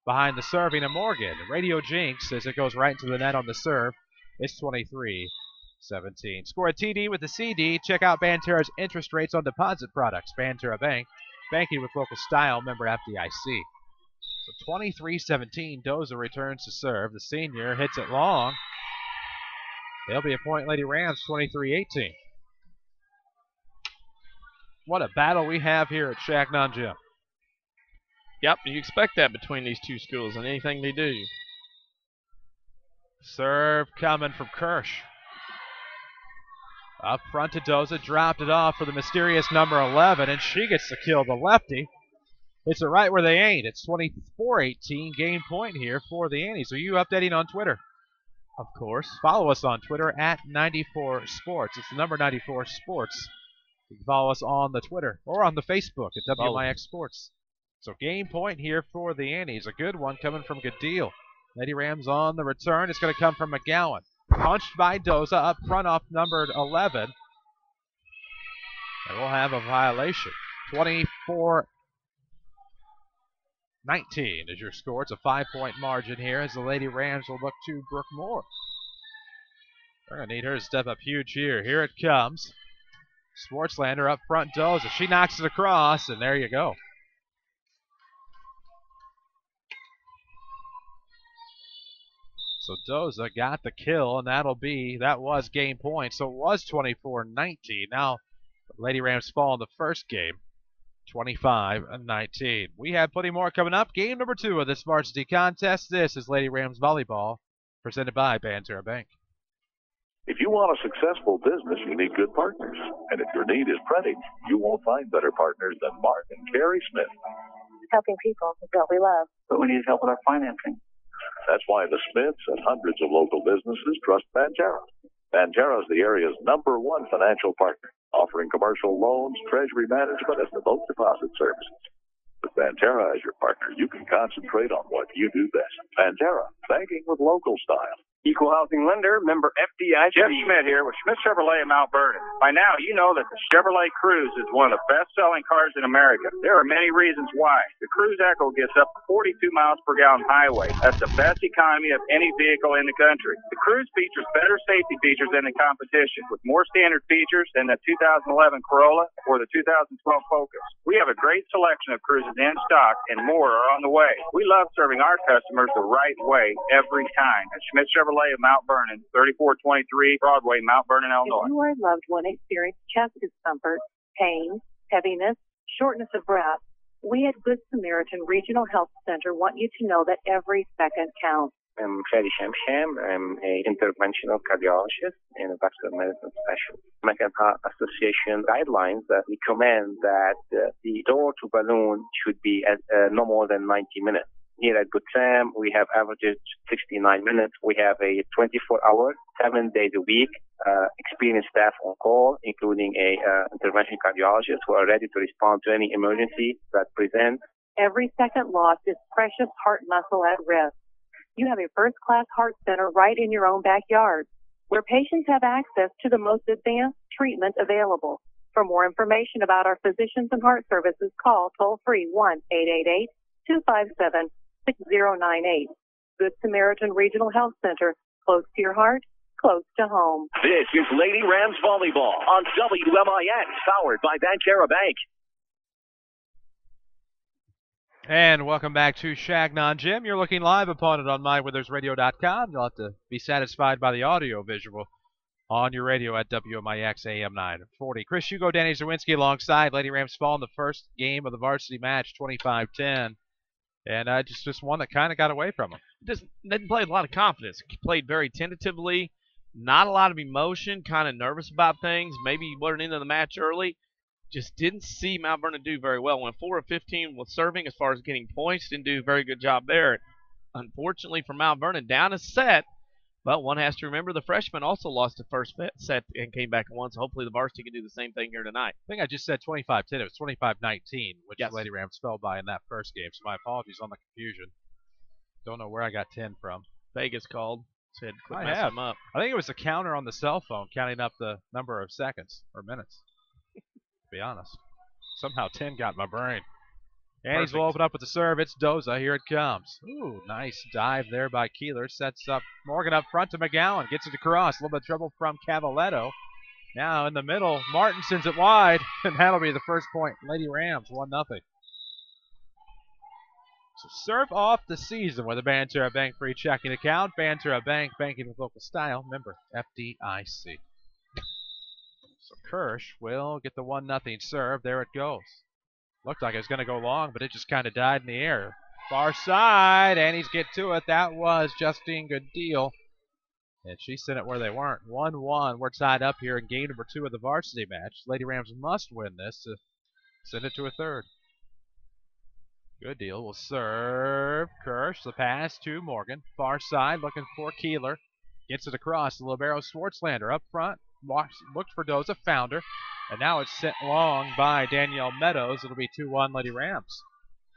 behind the serving of Morgan. Radio Jinx as it goes right into the net on the serve. It's 23-17. Score a TD with the CD. Check out Banterra's interest rates on deposit products. Banterra Bank, banking with local style, member FDIC. So 23-17, Doza returns to serve. The senior hits it long. It'll be a point, Lady Rams, 23-18. What a battle we have here at Changnon Gym. Yep, you expect that between these two schools and anything they do. Serve coming from Kirsch. Up front to Doza, dropped it off for the mysterious number 11, and she gets to kill the lefty. It's right where they ain't. It's 24-18, game point here for the Annies. Are you updating on Twitter? Of course. Follow us on Twitter at 94sports. It's the number 94 Sports. You can follow us on the Twitter or on the Facebook at WMIX Sports. So game point here for the Annies. A good one coming from Goodell. Lady Rams on the return. It's going to come from McGowan. Punched by Doza up front off numbered 11. And we'll have a violation. 24-19 is your score. It's a 5-point margin here as the Lady Rams will look to Brooke Moore. They're going to need her to step up huge here. Here it comes. Swartzlander up front, Doza. She knocks it across, and there you go. So Doza got the kill, and that was game point. So it was 24-19. Now, Lady Rams fall in the first game, 25-19. We have plenty more coming up. Game number 2 of this varsity contest. This is Lady Rams Volleyball, presented by Banterra Bank. If you want a successful business, you need good partners. And if your need is printing, you won't find better partners than Mark and Carrie Smith. Helping people is what we love. But we need help with our financing. That's why the Smiths and hundreds of local businesses trust Banterra. Banterra is the area's #1 financial partner, offering commercial loans, treasury management, and remote deposit services. With Banterra as your partner, you can concentrate on what you do best. Banterra, banking with local style. Equal housing lender, member FDIC. Jeff Schmidt here with Schmidt Chevrolet in Mount Vernon. By now, you know that the Chevrolet Cruze is one of the best-selling cars in America. There are many reasons why. The Cruze Echo gets up to 42 miles per gallon highway. That's the best economy of any vehicle in the country. The Cruze features better safety features than the competition, with more standard features than the 2011 Corolla or the 2012 Focus. We have a great selection of Cruzes in stock, and more are on the way. We love serving our customers the right way every time. At Schmidt Chevrolet of Mount Vernon, 3423 Broadway, Mount Vernon, Illinois. If you or a loved one experience chest discomfort, pain, heaviness, shortness of breath, we at Good Samaritan Regional Health Center want you to know that every second counts. I'm Freddy Shamsham. I'm an interventional cardiologist and a vascular medicine specialist. American Heart Association guidelines that recommend that the door to balloon should be at no more than 90 minutes. Here at Good Sam, we have averaged 69 minutes. We have a 24-hour, 7 days a week, experienced staff on call, including a intervention cardiologist who are ready to respond to any emergency that presents. Every second lost is precious heart muscle at risk. You have a first-class heart center right in your own backyard, where patients have access to the most advanced treatment available. For more information about our physicians and heart services, call toll-free 257-6098. Good Samaritan Regional Health Center, close to your heart, close to home. This is Lady Rams Volleyball on WMIX, powered by Banterra Bank. And welcome back to Changnon Gym. You're looking live upon it on MyWithersRadio.com. You'll have to be satisfied by the audio visual on your radio at WMIX AM 940. Chris Hugo, Danny Czerwinski alongside. Lady Rams fall in the first game of the varsity match, 25-10. And just one that kind of got away from them. Just didn't play a lot of confidence. Played very tentatively, not a lot of emotion, kind of nervous about things. Maybe weren't into the match early. Just didn't see Mount Vernon do very well. Went 4 of 15 with serving as far as getting points. Didn't do a very good job there. Unfortunately for Mount Vernon, down a set. But one has to remember the freshmen also lost the first set and came back and won. So hopefully the varsity can do the same thing here tonight. I think I just said 25-10. It was 25-19, which yes. the Lady Rams fell by in that first game. So my apologies on the confusion. Don't know where I got 10 from. Vegas called. Said quit I messing have. them up. I think it was the counter on the cell phone counting up the number of seconds or minutes. To be honest. Somehow 10 got my brain. Annie's will open up with the serve. It's Doza. Here it comes. Ooh, nice dive there by Keeler. Sets up Morgan up front to McGowan. Gets it across. A little bit of trouble from Cavaletto. Now in the middle, Martin sends it wide. And that'll be the first point. Lady Rams, 1-0. So serve off the season with a Banterra Bank free checking account. Banterra Bank, banking with local style. Member FDIC. So Kirsch will get the 1-0 serve. There it goes. Looked like it was going to go long, but it just kind of died in the air. Far side, Annie's get to it. That was Justine Gooddeal. And she sent it where they weren't. 1-1. We're tied up here in game number 2 of the varsity match. Lady Rams must win this to send it to a third. Gooddeal will serve. Kirsch, the pass to Morgan. Far side, looking for Keeler. Gets it across. The libero Schwartzlander up front. Looked for Doza, found her. And now it's sent long by Danielle Meadows. It'll be 2-1 Lady Rams.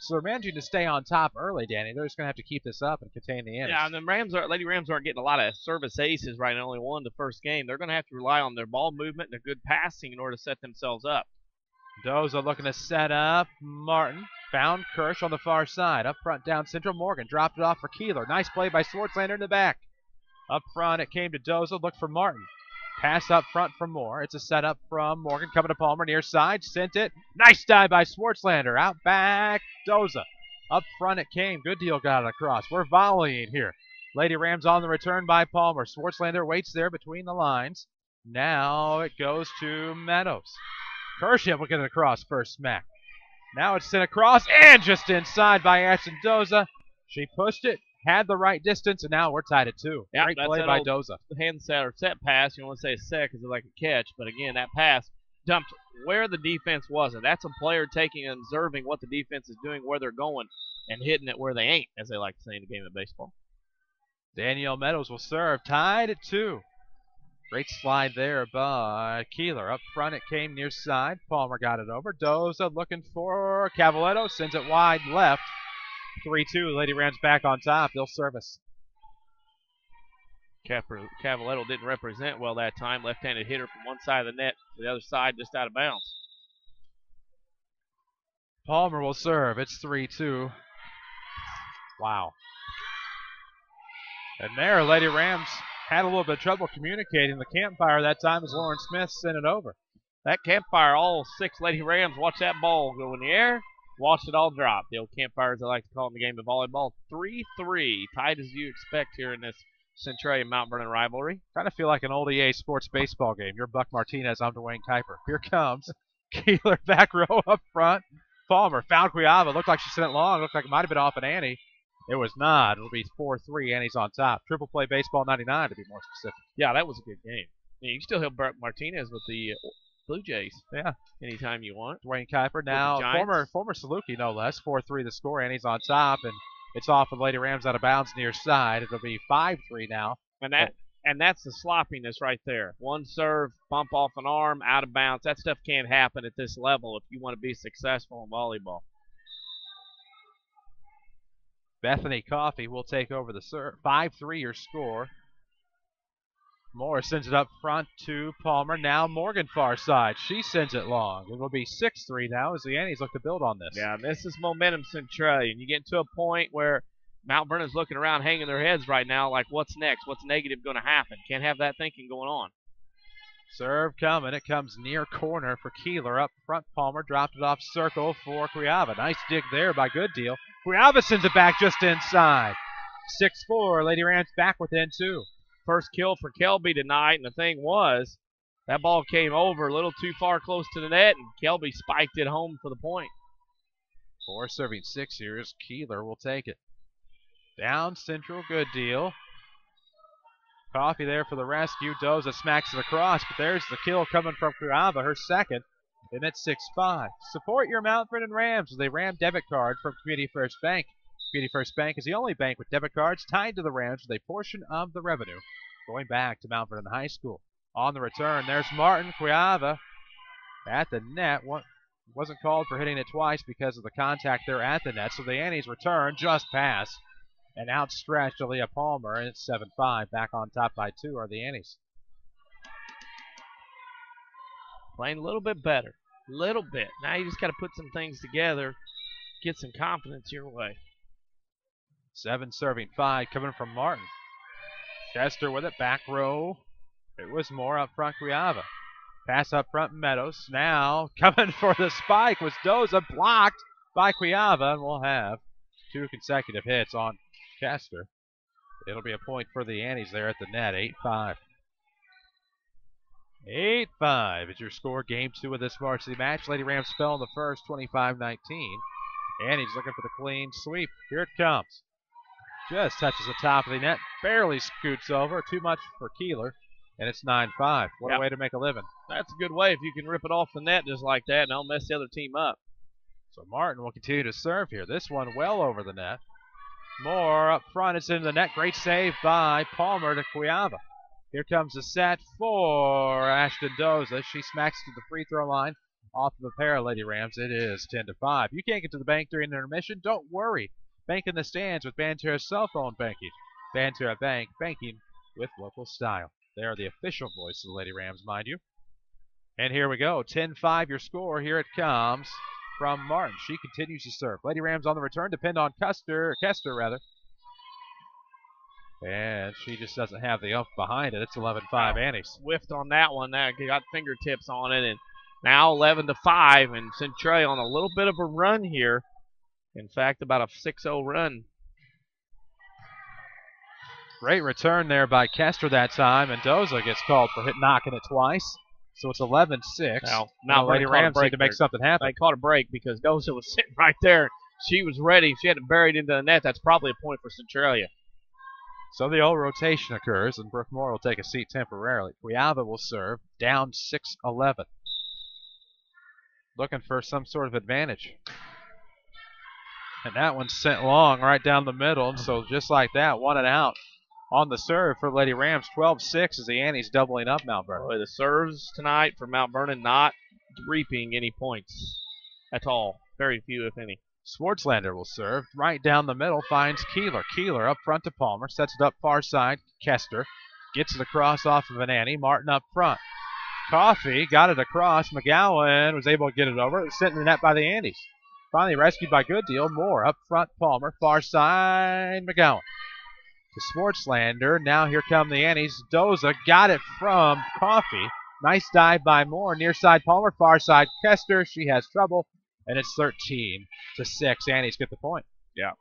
So they're managing to stay on top early, Danny. They're just going to have to keep this up and contain the innings. Yeah, and the Lady Rams aren't getting a lot of service aces, right? They only won the first game. They're going to have to rely on their ball movement and a good passing in order to set themselves up. Doza looking to set up. Martin found Kirsch on the far side. Up front down central. Morgan dropped it off for Keeler. Nice play by Schwartzlander in the back. Up front it came to Doza. Looked for Martin. Pass up front from Moore. It's a setup from Morgan coming to Palmer near side. Sent it. Nice dive by Schwartzlander. Out back. Doza. Up front it came. Gooddeal got it across. We're volleying here. Lady Rams on the return by Palmer. Schwartzlander waits there between the lines. Now it goes to Meadows. Kirsch will get it across first smack. Now it's sent across and just inside by Ashton Doza. She pushed it. Had the right distance, and now we're tied at 2. Yep, Great play by Doza. Hand set or set pass. You want to say set because it's like a catch, but again, that pass dumped where the defense wasn't. That's a player taking and observing what the defense is doing, where they're going, and hitting it where they ain't, as they like to say in the game of baseball. Danielle Meadows will serve, tied at 2. Great slide there by Keeler. Up front it came near side. Palmer got it over. Doza looking for Cavaletto, sends it wide left. 3-2, Lady Rams back on top. They'll service. Cavaletto didn't represent well that time. Left-handed hitter from one side of the net to the other side, just out of bounds. Palmer will serve. It's 3-2. Wow. And there, Lady Rams had a little bit of trouble communicating. The campfire that time as Lauren Smith sent it over. That campfire, all 6 Lady Rams, watch that ball go in the air. Watch it all drop. The old campfires, I like to call in the game of volleyball. 3-3, tied as you expect here in this Centralia Mount Vernon rivalry. Kind of feel like an old EA Sports baseball game. You're Buck Martinez, I'm Dwayne Kuiper. Here comes Keeler, back row up front. Palmer found Cuiava. Looked like she sent it long. Looked like it might have been off an Annie. It was not. It'll be 4-3. Annie's on top. Triple play baseball 99 to be more specific. Yeah, that was a good game. You can still help Buck Martinez with the Blue Jays. Yeah. Anytime you want. Dwayne Kuiper now, former Saluki no less. 4-3 the score. Annie's on top, and it's off of Lady Rams out of bounds near side. It'll be 5-3 now. And that's the sloppiness right there. One serve, bump off an arm, out of bounds. That stuff can't happen at this level if you want to be successful in volleyball. Bethany Coffey will take over the serve. 5-3 your score. Moore sends it up front to Palmer. Now Morgan far side. She sends it long. It will be 6-3 now as the Annies look to build on this. Yeah, this is momentum Centralia. And you get to a point where Mount Vernon's looking around hanging their heads right now like what's next? What's negative going to happen? Can't have that thinking going on. Serve coming. It comes near corner for Keeler. Up front, Palmer dropped it off circle for Cuiava. Nice dig there by Gooddeal. Cuiava sends it back just inside. 6-4. Lady Rams back within 2. First kill for Kelby tonight, and the thing was, that ball came over a little too far close to the net, and Kelby spiked it home for the point. 4 serving 6 here as Keeler will take it. Down Central, Gooddeal. Coffee there for the rescue. Doza smacks it across, but there's the kill coming from Cuiava, her second, and it's 6-5. Support your Mount Vernon Rams with a Ram debit card from Community First Bank. Community First Bank is the only bank with debit cards tied to the Rams with a portion of the revenue going back to Mount Vernon High School. On the return, there's Martin. Cuiava at the net. Wasn't called for hitting it twice because of the contact there at the net, so the Annies return, just pass, and outstretched Aaliyah Palmer, and it's 7-5. Back on top by 2 are the Annies. Playing a little bit better. Little bit. Now you just got to put some things together, get some confidence your way. 7 serving 5 coming from Martin. Chester with it, back row. It was Moore up front, Cuiava. Pass up front, Meadows. Now coming for the spike was Doza, blocked by Cuiava, and we'll have 2 consecutive hits on Chester. It'll be a point for the Annies there at the net, 8-5. 8-5 is your score, game 2 of this varsity match. Lady Rams fell in the first, 25-19. Annies looking for the clean sweep. Here it comes. Just touches the top of the net, barely scoots over, too much for Keeler, and it's 9-5. What a way to make a living. That's a good way if you can rip it off the net just like that and don't mess the other team up. So Martin will continue to serve here. This one well over the net. Moore up front, it's into the net. Great save by Palmer to Cuiava. Here comes the set for Ashton Doza. She smacks to the free throw line off of a pair of Lady Rams. It is 10-5. You can't get to the bank during intermission. Don't worry. Bank in the stands with Banterra's cell phone banking. Banterra Bank, banking with local style. They are the official voice of the Lady Rams, mind you. And here we go. 10-5 your score. Here it comes from Martin. She continues to serve. Lady Rams on the return. Depend on Kester. And she just doesn't have the oomph behind it. It's 11-5 Annies. Whiffed on that one. That got fingertips on it. And now 11-5. And Centralia on a little bit of a run here. In fact, about a 6-0 run. Great return there by Kester that time. And Doza gets called for knocking it twice. So it's 11-6. Now Lady Rams need to make something happen. They caught a break because Doza was sitting right there. She was ready. She had it buried into the net. That's probably a point for Centralia. So the old rotation occurs, and Brooke Moore will take a seat temporarily. Cuiava will serve, down 6-11. Looking for some sort of advantage. And that one's sent long right down the middle, and so just like that, 1 and out on the serve for Lady Rams. 12-6 as the Annies doubling up Mount Vernon. Boy, the serves tonight for Mount Vernon not reaping any points at all. Very few, if any. Swartzlander will serve. Right down the middle finds Keeler. Keeler up front to Palmer. Sets it up far side. Kester gets it across off of an Annie. Martin up front. Coffee got it across. McGowan was able to get it over. It's sent in the net by the Annies. Finally rescued by Gooddeal. Moore up front. Palmer. Far side. McGowan to Swartzlander. Now here come the Annies. Doza got it from Coffee. Nice dive by Moore. Near side Palmer. Far side Kester. She has trouble. And it's 13-6. Annies get the point. Yeah.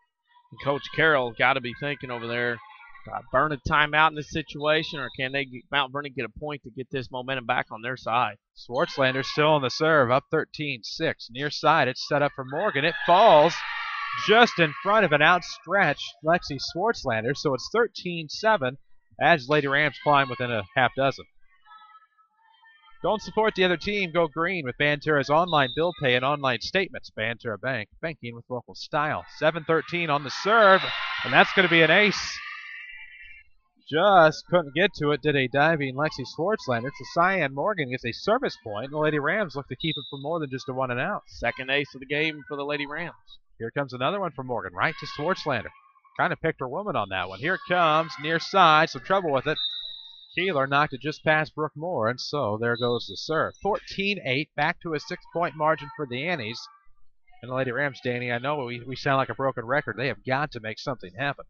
And Coach Carroll got to be thinking over there, burn a timeout in this situation, or can they Mount Vernon get a point to get this momentum back on their side? Swartzlander still on the serve, up 13-6. Near side, it's set up for Morgan. It falls just in front of an outstretched Lexi Swartzlander, so it's 13-7 as Lady Rams climb within a half dozen. Don't support the other team. Go green with Banterra's online bill pay and online statements. Banterra Bank, banking with local style. 7-13 on the serve, and that's going to be an ace. Just couldn't get to it. Did a diving Lexi Swartzlander. So Cyan Morgan gets a service point, and the Lady Rams look to keep it for more than just a 1 and out. Second ace of the game for the Lady Rams. Here comes another one for Morgan, right to Swartzlander. Kind of picked her woman on that one. Here it comes, near side, some trouble with it. Keeler knocked it just past Brookmore, and so there goes the serve. 14-8, back to a 6-point margin for the Annies. And the Lady Rams, Danny, I know we sound like a broken record. They have got to make something happen.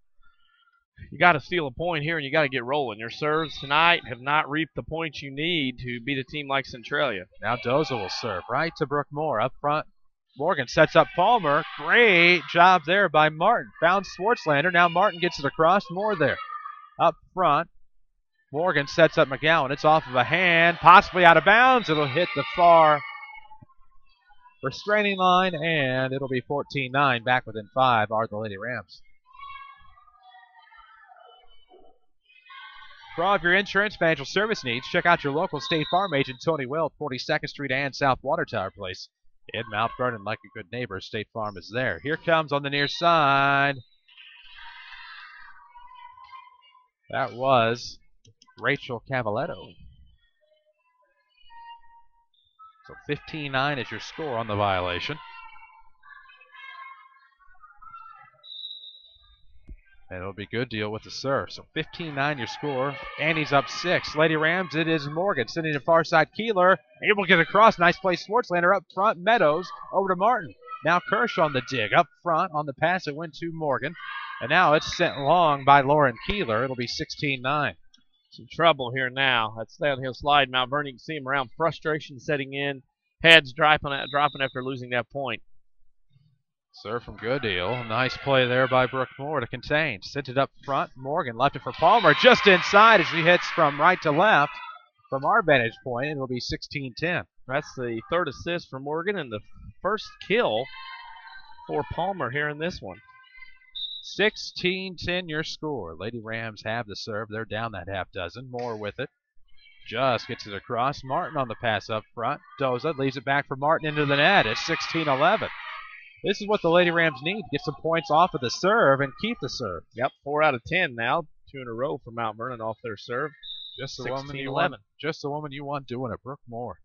You got to steal a point here, and you got to get rolling. Your serves tonight have not reaped the points you need to beat a team like Centralia. Now Doza will serve right to Brookmore up front. Morgan sets up Palmer. Great job there by Martin. Found Swartzlander. Now Martin gets it across. More there. Up front. Morgan sets up McGowan. It's off of a hand, possibly out of bounds. It'll hit the far restraining line, and it'll be 14-9. Back within 5 are the Lady Rams. For all of your insurance financial service needs, check out your local State Farm agent, Tony Will, 42nd Street and South Water Tower Place. In Mount Vernon, like a good neighbor, State Farm is there. Here comes on the near side. That was Rachel Cavaletto. So 15-9 is your score on the violation. And it'll be good deal with the serve. So 15-9 your score. Annie's up 6. Lady Rams, it is Morgan sending to far side. Keeler able to get across. Nice play. Swartzlander up front. Meadows over to Martin. Now Kirsch on the dig. Up front on the pass. It went to Morgan. And now it's sent long by Lauren Keeler. It'll be 16-9. Some trouble here now. That's downhill slide. Mount Vernon, you can see him around. Frustration setting in. Heads dropping after losing that point. Serve from Goodale. Nice play there by Brookmore to contain. Sent it up front. Morgan left it for Palmer. Just inside as she hits from right to left from our vantage point. It'll be 16-10. That's the third assist for Morgan and the first kill for Palmer here in this one. 16-10 your score. Lady Rams have the serve. They're down that half dozen. More with it. Just gets it across. Martin on the pass up front. Doza leaves it back for Martin into the net. It's 16-11. This is what the Lady Rams need. Get some points off of the serve and keep the serve. Yep, 4 out of 10 now. 2 in a row for Mount Vernon off their serve. Just the woman you want. Just the woman you want doing it. Brookmore.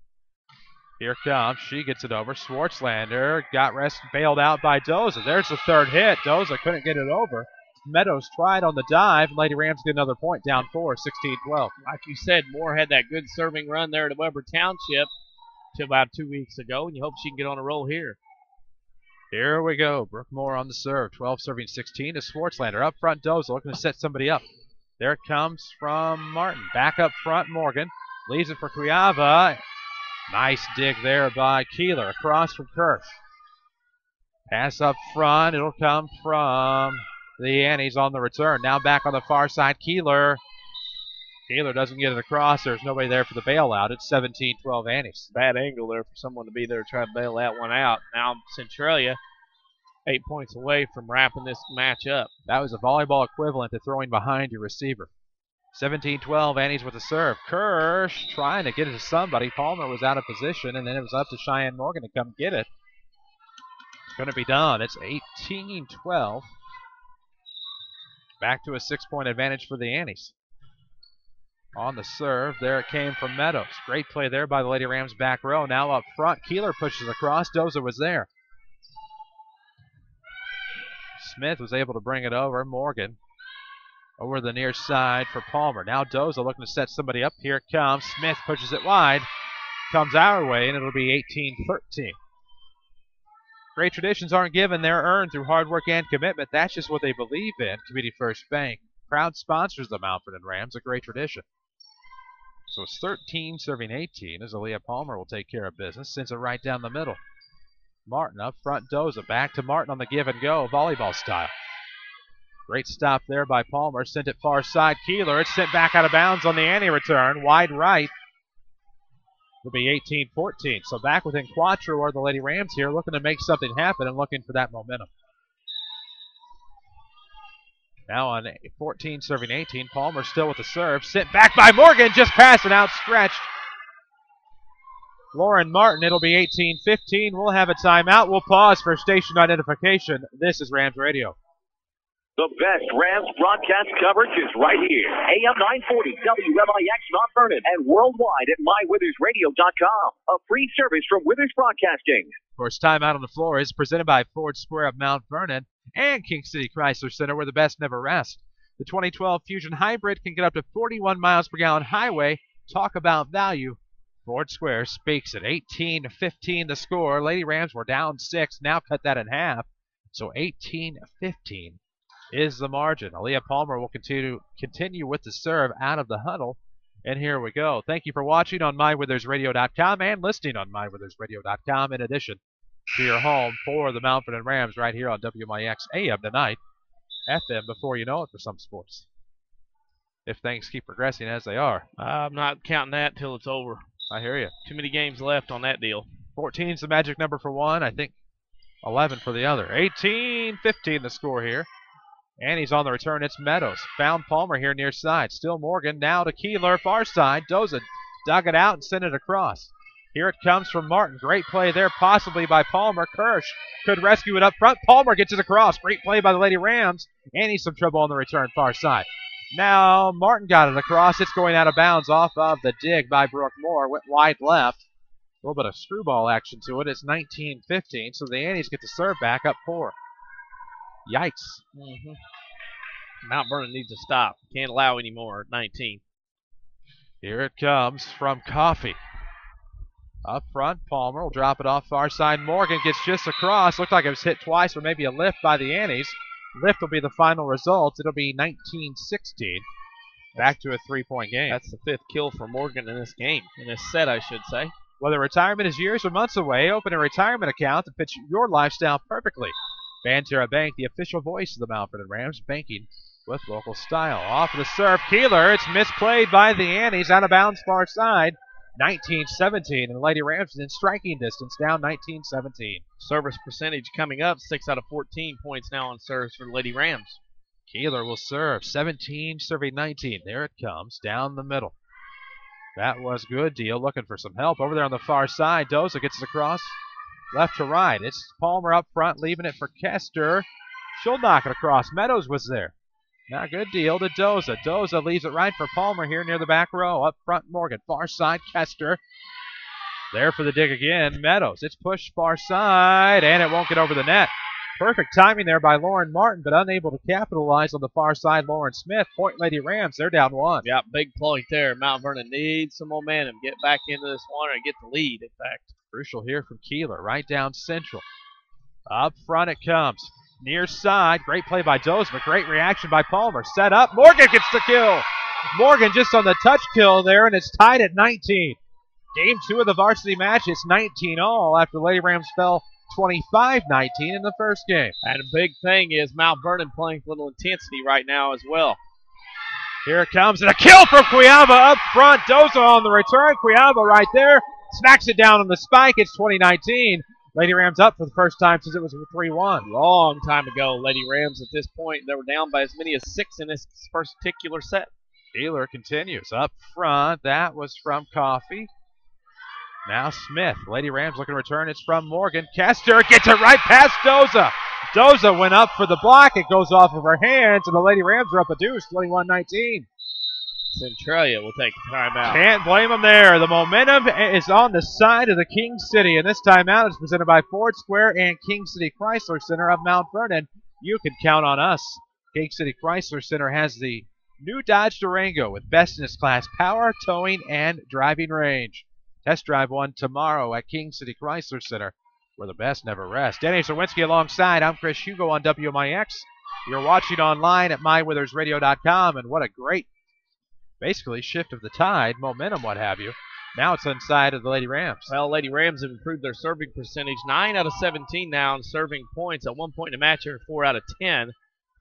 Here comes. She gets it over. Swartzlander got bailed out by Doza. There's the third hit. Doza couldn't get it over. Meadows tried on the dive. Lady Rams get another point. Down 4, 16-12. Like you said, Moore had that good serving run there at Weber Township till about 2 weeks ago, and you hope she can get on a roll here. Here we go. Brookmore on the serve. 12 serving 16 to Swartzlander. Up front, Doza looking to set somebody up. There it comes from Martin. Back up front, Morgan. Leaves it for Cuyava. Nice dig there by Keeler. Across from Kirsch. Pass up front. It'll come from the Annies on the return. Now back on the far side, Keeler. Keeler doesn't get it across. There's nobody there for the bailout. It's 17-12 Annies. Bad angle there for someone to be there trying to bail that one out. Now Centralia 8 points away from wrapping this match up. That was a volleyball equivalent to throwing behind your receiver. 17-12 Annies with the serve. Kirsch trying to get it to somebody. Palmer was out of position, and then it was up to Cheyenne Morgan to come get it. It's going to be done. It's 18-12. Back to a 6-point advantage for the Annies. On the serve, there it came from Meadows. Great play there by the Lady Rams back row. Now up front, Keeler pushes across. Doza was there. Smith was able to bring it over. Morgan over the near side for Palmer. Now Doza looking to set somebody up. Here it comes. Smith pushes it wide. Comes our way, and it'll be 18-13. Great traditions aren't given. They're earned through hard work and commitment. That's just what they believe in. Community First Bank. Proud sponsors the Mount Vernon Rams. A great tradition. So it's 13 serving 18 as Aaliyah Palmer will take care of business. Sends it right down the middle. Martin up front. Doza back to Martin on the give and go. Volleyball style. Great stop there by Palmer. Sent it far side. Keeler. It's sent back out of bounds on the Annie return. Wide right. It'll be 18-14. So back within Quattro are the Lady Rams here, looking to make something happen and looking for that momentum. Now on 14 serving 18. Palmer still with the serve. Sent back by Morgan. Just past and outstretched. Lauren Martin. It'll be 18-15. We'll have a timeout. We'll pause for station identification. This is Rams Radio. The best Rams broadcast coverage is right here. AM 940 WMIX Mount Vernon and worldwide at mywithersradio.com. A free service from Withers Broadcasting. Of course, timeout on the floor is presented by Ford Square of Mount Vernon and King City Chrysler Center, where the best never rest. The 2012 Fusion Hybrid can get up to 41 miles per gallon highway. Talk about value. Ford Square speaks at 18-15 the score. Lady Rams were down 6, now cut that in half. So 18-15 is the margin. Aaliyah Palmer will continue with the serve out of the huddle. And here we go. Thank you for watching on MyWithersRadio.com and listening on MyWithersRadio.com in addition to your home for the Mount Vernon Rams right here on WMIX AM tonight. FM before you know it for some sports. If things keep progressing as they are. I'm not counting that till it's over. I hear you. Too many games left on that deal. 14 is the magic number for one. I think 11 for the other. 18-15 the score here. And he's on the return. It's Meadows. Found Palmer here near side. Still Morgan. Now to Keeler, far side. Doza dug it out and sent it across. Here it comes from Martin. Great play there, possibly by Palmer. Kirsch could rescue it up front. Palmer gets it across. Great play by the Lady Rams. And he's some trouble on the return, far side. Now Martin got it across. It's going out of bounds off of the dig by Brooke Moore. Went wide left. A little bit of screwball action to it. It's 19-15, so the Annies get the serve back up 4. Yikes. Mount Vernon needs to stop. Can't allow any more at 19. Here it comes from Coffey. Up front, Palmer will drop it off far side. Morgan gets just across. Looked like it was hit twice or maybe a lift by the Annies. Lift will be the final result. It'll be 19-16. Back to a 3-point game. That's the 5th kill for Morgan in this game. In this set, I should say. Whether retirement is years or months away, open a retirement account that fits your lifestyle perfectly. Banterra Bank, the official voice of the Mount Vernon Rams, banking with local style. Off of the serve, Keeler. It's misplayed by the Annies, out of bounds far side. 19-17, and the Lady Rams is in striking distance, down 19-17. Service percentage coming up, 6 out of 14 points now on serves for the Lady Rams. Keeler will serve, 17 serving 19. There it comes, down the middle. That was good deal, looking for some help. Over there on the far side, Doza gets it across left to right. It's Palmer up front, leaving it for Kester. She'll knock it across. Meadows was there. Now good deal to Doza. Doza leaves it right for Palmer here near the back row. Up front, Morgan. Far side, Kester. There for the dig again. Meadows. It's pushed far side, and it won't get over the net. Perfect timing there by Lauren Martin, but unable to capitalize on the far side. Lauren Smith. Point Lady Rams. They're down 1. Yeah, big point there. Mount Vernon needs some momentum. Get back into this one or get the lead, in fact. Crucial here from Keeler. Right down central. Up front it comes. Near side, great play by Doza, but great reaction by Palmer. Set up, Morgan gets the kill. Morgan just on the touch kill there, and it's tied at 19. Game 2 of the varsity match, it's 19-all after Lady Rams fell 25-19 in the first game. And a big thing is Mount Vernon playing with a little intensity right now as well. Here it comes, and a kill from Cuiava up front. Doza on the return, Cuiava right there. Smacks it down on the spike, it's 20-19. Lady Rams up for the first time since it was 3-1. Long time ago, Lady Rams at this point, they were down by as many as 6 in this first particular set. Keeler continues up front. That was from Coffey. Now Smith. Lady Rams looking to return. It's from Morgan. Kester gets it right past Doza. Doza went up for the block. It goes off of her hands, and the Lady Rams are up a deuce, 21-19. Centralia will take the timeout. Can't blame them there. The momentum is on the side of the King City, and this timeout is presented by Ford Square and King City Chrysler Center of Mount Vernon. You can count on us. King City Chrysler Center has the new Dodge Durango with best-in-its-class power, towing, and driving range. Test drive one tomorrow at King City Chrysler Center, where the best never rest. Denny Czerwinski alongside. I'm Chris Hugo on WMIX. You're watching online at MyWithersRadio.com, and what a great basically shift of the tide, momentum, what have you. Now it's inside of the Lady Rams. Well, Lady Rams have improved their serving percentage. 9 out of 17 now in serving points. At 1 point in the match, are 4 out of 10.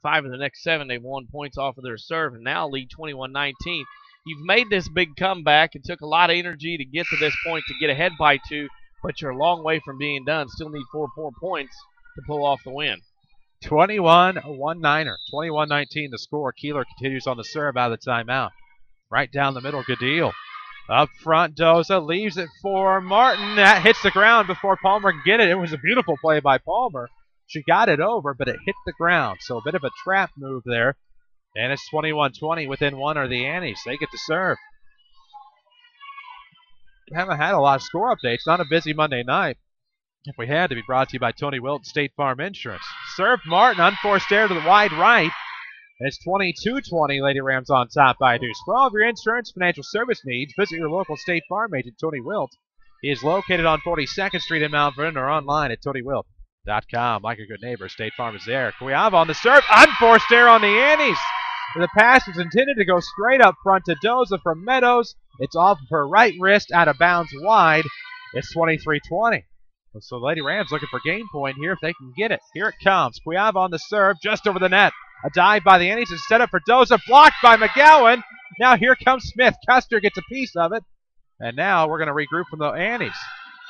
5 of the next 7, they've won points off of their serve and now lead 21-19. You've made this big comeback. It took a lot of energy to get to this point to get ahead by 2, but you're a long way from being done. Still need 4 more points to pull off the win. 21-19er. 21-19 the score. Keeler continues on the serve out of the timeout. Right down the middle, good deal. Up front, Doza leaves it for Martin. That hits the ground before Palmer can get it. It was a beautiful play by Palmer. She got it over, but it hit the ground. So a bit of a trap move there. And it's 21-20. Within 1 are the Annies. They get to serve. We haven't had a lot of score updates. Not a busy Monday night. If we had, to be brought to you by Tony Wilt, State Farm Insurance. Serve Martin, unforced error to the wide right. And it's 22-20, Lady Rams on top by Deuce. For all of your insurance financial service needs, visit your local State Farm agent, Tony Wilt. He is located on 42nd Street in Mount Vernon or online at TonyWilt.com. Like a good neighbor, State Farm is there. Kuiava on the serve. Unforced error on the Annies. The pass was intended to go straight up front to Doza from Meadows. It's off of her right wrist, out of bounds wide. It's 23-20. So Lady Rams looking for game point here if they can get it. Here it comes. Kuiava on the serve, just over the net. A dive by the Annies is set up for Doza, blocked by McGowan. Now here comes Smith. Custer gets a piece of it. And now we're going to regroup from the Annies.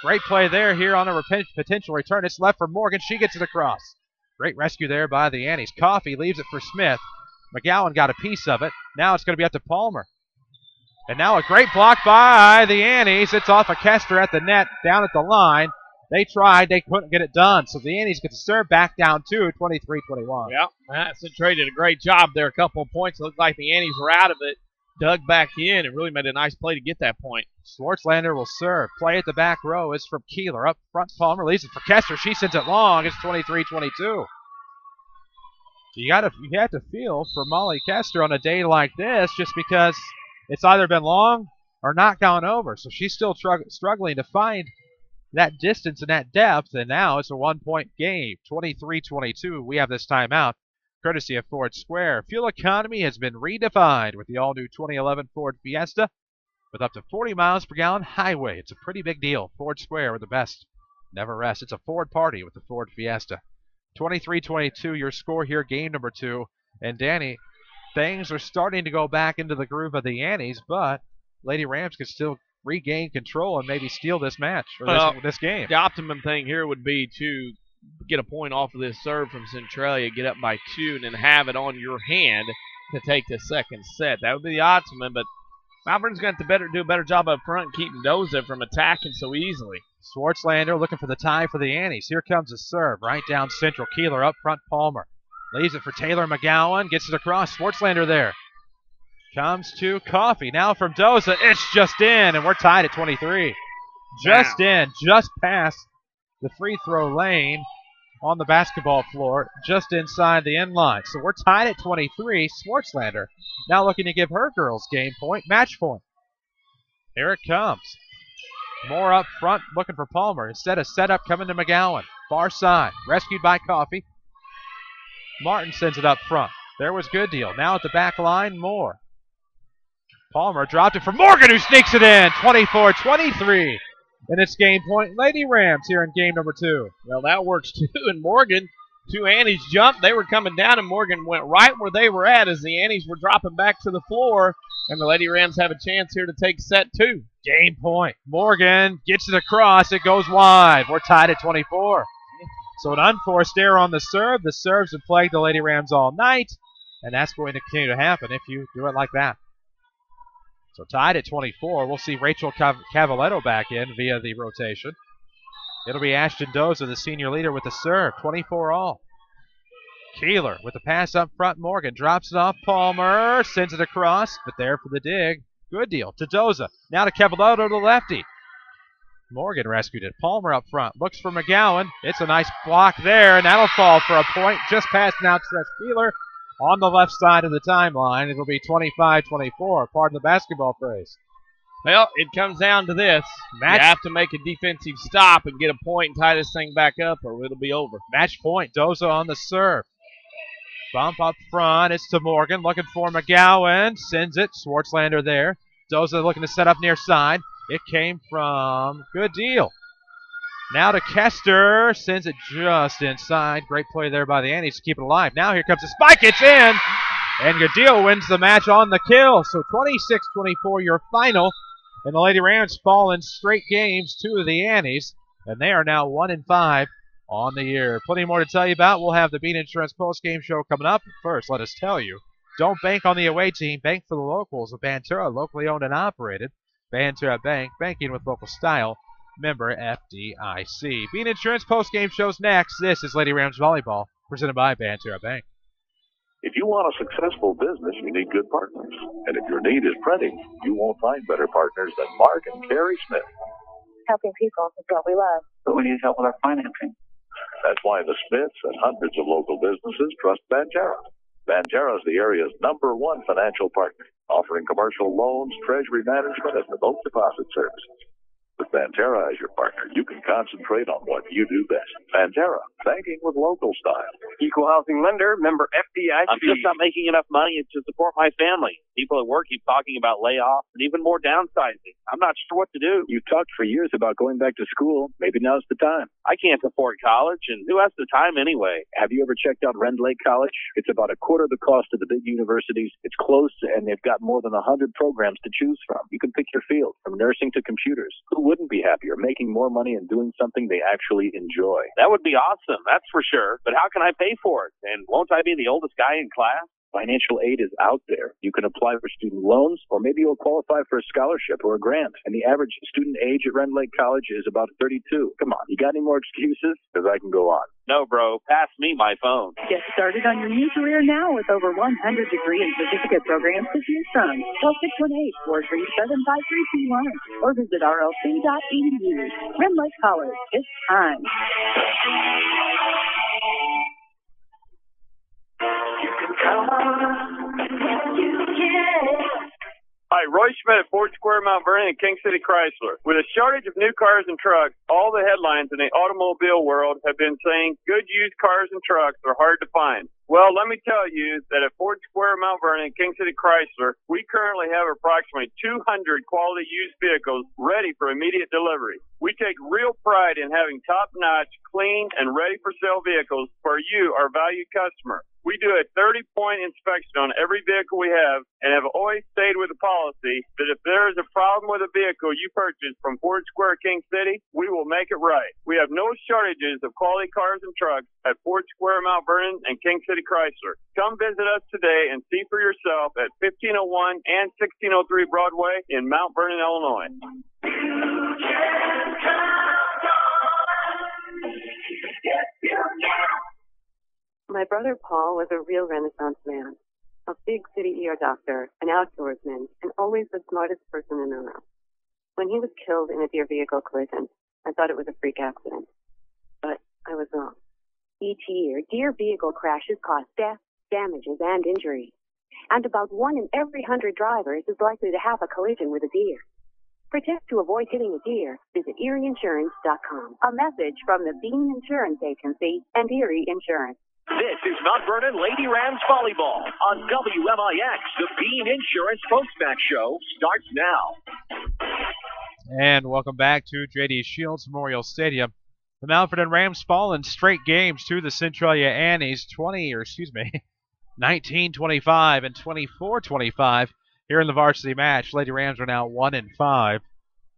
Great play there here on a potential return. It's left for Morgan. She gets it across. Great rescue there by the Annies. Coffey leaves it for Smith. McGowan got a piece of it. Now it's going to be up to Palmer. And now a great block by the Annies. It's off of Kester at the net, down at the line. They tried. They couldn't get it done. So the Annies get to serve back down to 23-21. Yeah, Centralia did a great job there. A couple of points. It looked like the Annies were out of it. Dug back in and really made a nice play to get that point. Schwartzlander will serve. Play at the back row is from Keeler. Up front, Palmer leaves it for Kester. She sends it long. It's 23-22. You have to feel for Molly Kester on a day like this, just because it's either been long or not gone over. So she's still struggling to find that distance and that depth, and now it's a 1-point game. 23-22. We have this timeout, courtesy of Ford Square. Fuel economy has been redefined with the all-new 2011 Ford Fiesta with up to 40 miles per gallon highway. It's a pretty big deal. Ford Square, we're the best. Never rest. It's a Ford party with the Ford Fiesta. 23-22, your score here, game number 2. And Danny, things are starting to go back into the groove of the Annies, but Lady Rams can still regain control and maybe steal this match, or this game. The optimum thing here would be to get a point off of this serve from Centralia, get up by 2, and then have it on your hand to take the second set. That would be the optimum, but Mount Vernon's going to do a better job up front keeping Doza from attacking so easily. Schwartzlander looking for the tie for the Annies. Here comes a serve right down central. Keeler up front, Palmer. Leaves it for Taylor McGowan. Gets it across. Schwartzlander there. Comes to Coffey. Now from Doza. It's just in, and we're tied at 23. Just in, just past the free throw lane on the basketball floor, just inside the end line. So we're tied at 23. Schwartzlander now looking to give her girls game point, match point. Here it comes. More up front, looking for Palmer. Instead of setup coming to McGowan. Far side, rescued by Coffey. Martin sends it up front. There was Good Deal. Now at the back line, Moore. Palmer dropped it for Morgan, who sneaks it in. 24-23. And it's game point, Lady Rams here in game number 2. Well, that works too. And Morgan, 2 Annies jumped. They were coming down, and Morgan went right where they were at as the Annies were dropping back to the floor. And the Lady Rams have a chance here to take set 2. Game point. Morgan gets it across. It goes wide. We're tied at 24. So an unforced error on the serve. The serves have plagued the Lady Rams all night, and that's going to continue to happen if you do it like that. So tied at 24. We'll see Rachel Cavaletto back in via the rotation. It'll be Ashton Doza, the senior leader, with the serve. 24 all. Keeler with the pass up front. Morgan drops it off. Palmer sends it across, but there for the dig. Good Deal to Doza. Now to Cavaletto, the lefty. Morgan rescued it. Palmer up front. Looks for McGowan. It's a nice block there, and that'll fall for a point. Just past an outstretched Keeler on the left side of the timeline. It'll be 25-24. Pardon the basketball phrase. Well, it comes down to this. You have to make a defensive stop and get a point and tie this thing back up, or it'll be over. Match point. Doza on the serve. Bump up front. It's to Morgan. Looking for McGowan. Sends it. Schwartzlander there. Doza looking to set up near side. It came from Good Deal. Now to Kester. Sends it just inside. Great play there by the Annies to keep it alive. Now here comes the spike. It's in. And Good Deal wins the match on the kill. So 26-24 your final. And the Lady Rams fall in straight games to the Annies. And they are now 1-5 on the year. Plenty more to tell you about. We'll have the Bean Insurance post-game show coming up. First, let us tell you, don't bank on the away team. Bank for the locals of Bantura, locally owned and operated. Bantura Bank, banking with local style. Member FDIC. Bean Insurance post-game show's next. This is Lady Rams Volleyball, presented by Bantura Bank. If you want a successful business, you need good partners. And if your need is printing, you won't find better partners than Mark and Carrie Smith. Helping people is what we love. But we need help with our financing. That's why the Smiths and hundreds of local businesses trust Banterra. Banterra is the area's #1 financial partner, offering commercial loans, treasury management, and remote deposit services. With Banterra as your partner, you can concentrate on what you do best. Banterra, banking with local style. Equal housing lender, member FDIC. I'm just not making enough money to support my family. People at work keep talking about layoffs and even more downsizing. I'm not sure what to do. You've talked for years about going back to school. Maybe now's the time. I can't afford college, and who has the time anyway? Have you ever checked out Rend Lake College? It's about a quarter the cost of the big universities. It's close, and they've got more than 100 programs to choose from. You can pick your field, from nursing to computers. Who wouldn't be happier making more money and doing something they actually enjoy? That would be awesome, that's for sure. But how can I pay for it? And won't I be the oldest guy in class? Financial aid is out there. You can apply for student loans, or maybe you'll qualify for a scholarship or a grant. And the average student age at Rend Lake College is about 32. Come on, you got any more excuses? Because I can go on. No, bro. Pass me my phone. Get started on your new career now with over 100 degree and certificate programs to choose from. Call 618-437-5321 or visit rlc.edu. Rend Lake College. It's time. Hi, Roy Schmidt at Ford Square, Mount Vernon, and King City Chrysler. With a shortage of new cars and trucks, all the headlines in the automobile world have been saying good used cars and trucks are hard to find. Well, let me tell you that at Ford Square, Mount Vernon, and King City Chrysler, we currently have approximately 200 quality used vehicles ready for immediate delivery. We take real pride in having top-notch, clean, and ready-for-sale vehicles for you, our valued customer. We do a 30-point inspection on every vehicle we have and have always stayed with the policy that if there is a problem with a vehicle you purchase from Ford Square King City, we will make it right. We have no shortages of quality cars and trucks at Ford Square Mount Vernon and King City Chrysler. Come visit us today and see for yourself at 1501 and 1603 Broadway in Mount Vernon, Illinois. My brother Paul was a real Renaissance man, a big city ER doctor, an outdoorsman, and always the smartest person in the room. When he was killed in a deer vehicle collision, I thought it was a freak accident. But I was wrong. Each year, deer vehicle crashes cause death, damages, and injuries. And about 1 in every 100 drivers is likely to have a collision with a deer. Protect to avoid hitting a deer. Visit EerieInsurance.com. A message from the Bean Insurance Agency and Erie Insurance. This is Mount Vernon Lady Rams Volleyball on WMIX. The Bean Insurance Post-Match Show starts now. And welcome back to J.D. Shields Memorial Stadium. The Mount Vernon Rams fall in straight games to the Centralia Annies, 19-25 and 24-25 here in the varsity match. Lady Rams are now 1-5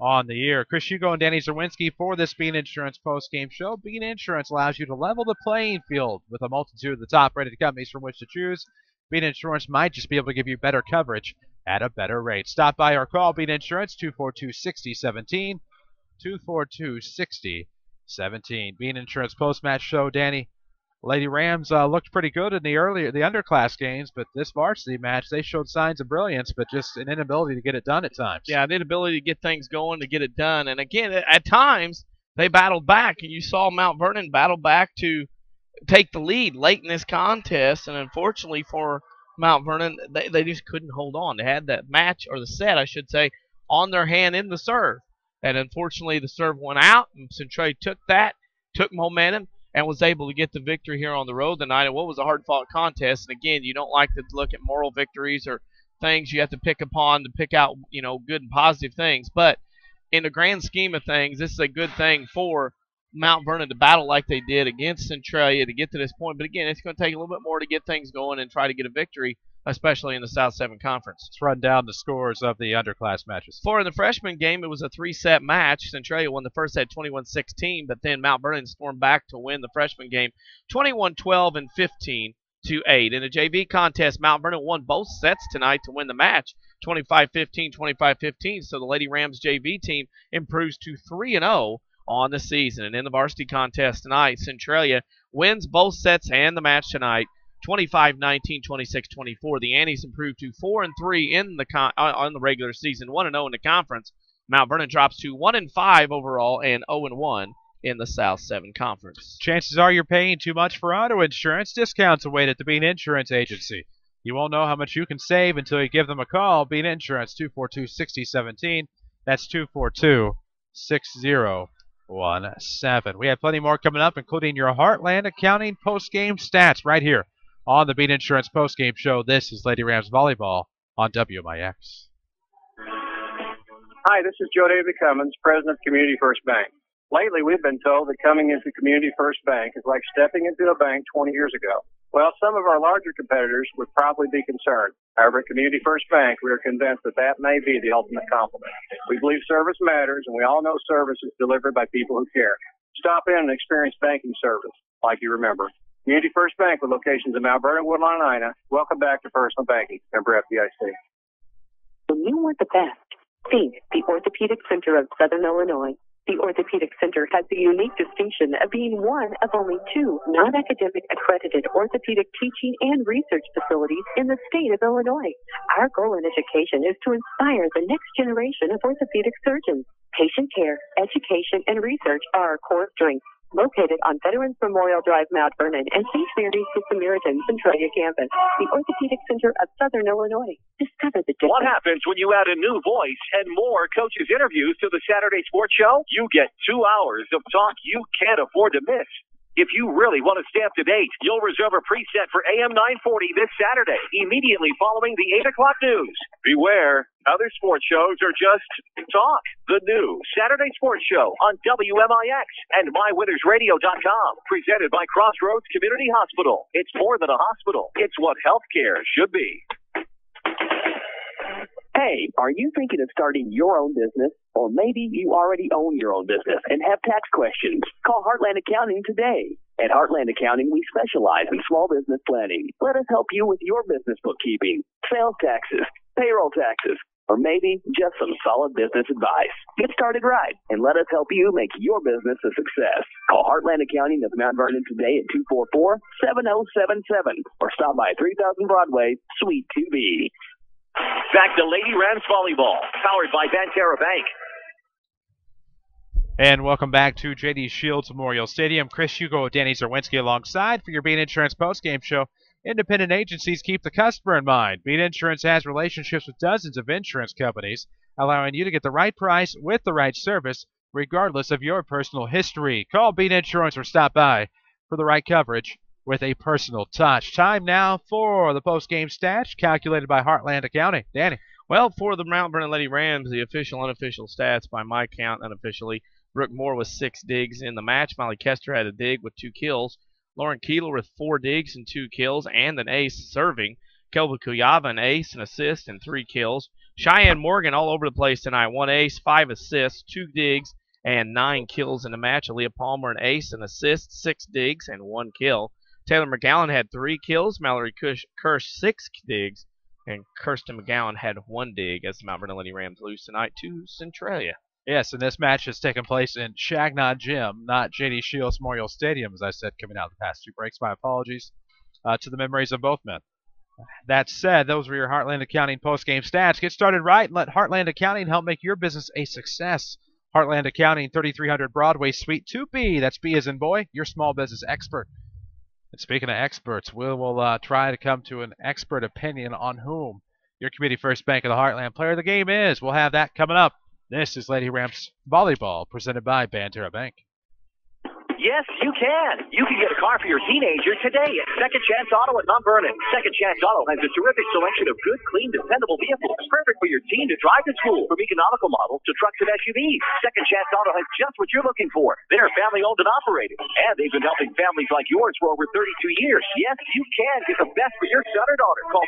on the year. Chris Hugo and Danny Czerwinski for this Bean Insurance post-game show. Bean Insurance allows you to level the playing field with a multitude of the top-rated companies from which to choose. Bean Insurance might just be able to give you better coverage at a better rate. Stop by or call Bean Insurance, 242-6017, 242-6017. Bean Insurance post-match show. Danny, Lady Rams looked pretty good in the underclass games, but this varsity match, they showed signs of brilliance, but just an inability to get it done at times. Yeah, the inability to get things going, to get it done. And again, at times, they battled back. And you saw Mount Vernon battle back to take the lead late in this contest. And unfortunately for Mount Vernon, they just couldn't hold on. They had that match, or the set, I should say, on their hand in the serve. And unfortunately, the serve went out, and Centralia took momentum, and was able to get the victory here on the road tonight in what was a hard-fought contest. And again, you don't like to look at moral victories or things you have to pick upon to pick out, good and positive things. But in the grand scheme of things, this is a good thing for Mount Vernon to battle like they did against Centralia to get to this point. But again, it's going to take a little bit more to get things going and try to get a victory, especially in the South 7 Conference. Let's run down the scores of the underclass matches. For the freshman game, it was a 3-set match. Centralia won the first set 21-16, but then Mount Vernon stormed back to win the freshman game 21-12 and 15-8. In the JV contest, Mount Vernon won both sets tonight to win the match 25-15, 25-15. So the Lady Rams JV team improves to 3-0 on the season. And in the varsity contest tonight, Centralia wins both sets and the match tonight 25-19, 26-24. The Annies improved to 4-3 on the regular season, 1-0 in the conference. Mount Vernon drops to 1-5 overall and 0-1 in the South 7 Conference. Chances are you're paying too much for auto insurance. Discounts await at the Bean Insurance Agency. You won't know how much you can save until you give them a call. Bean Insurance, 242-6017. That's 242-6017. We have plenty more coming up, including your Heartland Accounting post-game stats right here on the Bean Insurance post-game show. This is Lady Rams Volleyball on WMIX. Hi, this is Joe David Cummins, President of Community First Bank. Lately, we've been told that coming into Community First Bank is like stepping into a bank 20 years ago. Well, some of our larger competitors would probably be concerned. However, at Community First Bank, we are convinced that that may be the ultimate compliment. We believe service matters, and we all know service is delivered by people who care. Stop in and experience banking service like you remember. Community First Bank with locations in Mount Vernon, Woodlawn, and Ina. Welcome back to Personal Banking. Member FDIC. When you want the best, think the Orthopedic Center of Southern Illinois. The Orthopedic Center has the unique distinction of being one of only 2 non-academic accredited orthopedic teaching and research facilities in the state of Illinois. Our goal in education is to inspire the next generation of orthopedic surgeons. Patient care, education, and research are our core strengths. Located on Veterans Memorial Drive, Mount Vernon, and St. Mary's Good Samaritan Centralia campus, the Orthopedic Center of Southern Illinois. Discover the difference. What happens when you add a new voice and more coaches' interviews to the Saturday Sports Show? You get 2 hours of talk you can't afford to miss. If you really want to stay up to date, you'll reserve a preset for AM 940 this Saturday, immediately following the 8 o'clock news. Beware, other sports shows are just talk. The new Saturday Sports Show on WMIX and MyWinnersRadio.com, presented by Crossroads Community Hospital. It's more than a hospital. It's what healthcare should be. Hey, are you thinking of starting your own business? Or maybe you already own your own business and have tax questions. Call Heartland Accounting today. At Heartland Accounting, we specialize in small business planning. Let us help you with your business bookkeeping, sales taxes, payroll taxes, or maybe just some solid business advice. Get started right, and let us help you make your business a success. Call Heartland Accounting of Mount Vernon today at 244-7077 or stop by 3000 Broadway, Suite 2B. Back to Lady Rams Volleyball, powered by Banterra Bank. And welcome back to J.D. Shields Memorial Stadium. Chris, Hugo, Danny Czerwinski alongside for your Bean Insurance postgame show. Independent agencies keep the customer in mind. Bean Insurance has relationships with dozens of insurance companies, allowing you to get the right price with the right service, regardless of your personal history. Call Bean Insurance or stop by for the right coverage with a personal touch. Time now for the postgame stats calculated by Heartland Accounting. Danny. Well, for the Mount Vernon Lady Rams, the official, unofficial stats by my count, unofficially, Brooke Moore with 6 digs in the match. Molly Kester had a dig with 2 kills. Lauren Keeler with 4 digs and 2 kills and an ace serving. Kelva Kuyava an ace, an assist, and 3 kills. Cheyenne Morgan all over the place tonight. 1 ace, 5 assists, 2 digs, and 9 kills in the match. Aaliyah Palmer an ace, an assist, 6 digs, and 1 kill. Taylor McGowan had 3 kills. Mallory Kirsch 6 digs. And Kirsten McGowan had 1 dig as the Mount Vernon Lady Rams lose tonight to Centralia. Yes, and this match has taken place in Changnon Gym, not J.D. Shields Memorial Stadium, as I said, coming out of the past 2 breaks. My apologies to the memories of both men. That said, those were your Heartland Accounting postgame stats. Get started right and let Heartland Accounting help make your business a success. Heartland Accounting, 3300 Broadway, Suite 2B. That's B as in boy, your small business expert. And speaking of experts, we will try to come to an expert opinion on whom your Community First Bank of the Heartland player of the game is. We'll have that coming up. This is Lady Rams Volleyball, presented by Banterra Bank. Yes, you can. You can get a car for your teenager today at Second Chance Auto at Mount Vernon. Second Chance Auto has a terrific selection of good, clean, dependable vehicles. Perfect for your teen to drive to school, from economical models to trucks and SUVs. Second Chance Auto has just what you're looking for. They're family-owned and operated, and they've been helping families like yours for over 32 years. Yes, you can get the best for your son or daughter. Call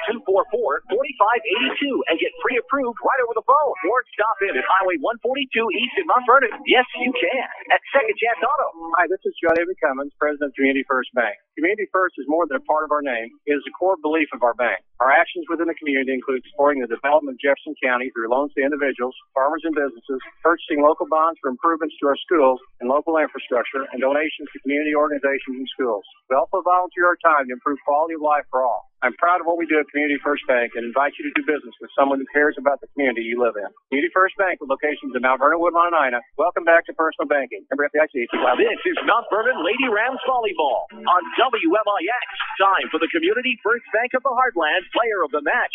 244-4582 and get pre-approved right over the phone. Or stop in at Highway 142 East in Mount Vernon. Yes, you can. At Second Chance Auto. Hi, this this is Joe David Cummins, President of Community First Bank. Community First is more than a part of our name. It is the core belief of our bank. Our actions within the community include supporting the development of Jefferson County through loans to individuals, farmers, and businesses, purchasing local bonds for improvements to our schools and local infrastructure, and donations to community organizations and schools. We also volunteer our time to improve quality of life for all. I'm proud of what we do at Community First Bank and invite you to do business with someone who cares about the community you live in. Community First Bank with locations in Mount Vernon, Woodlawn, and Ina. Welcome back to personal banking. Remember FDIC. Well, this is Mount Vernon Lady Rams Volleyball on WMIX. Time for the Community First Bank of the Heartland Player of the Match.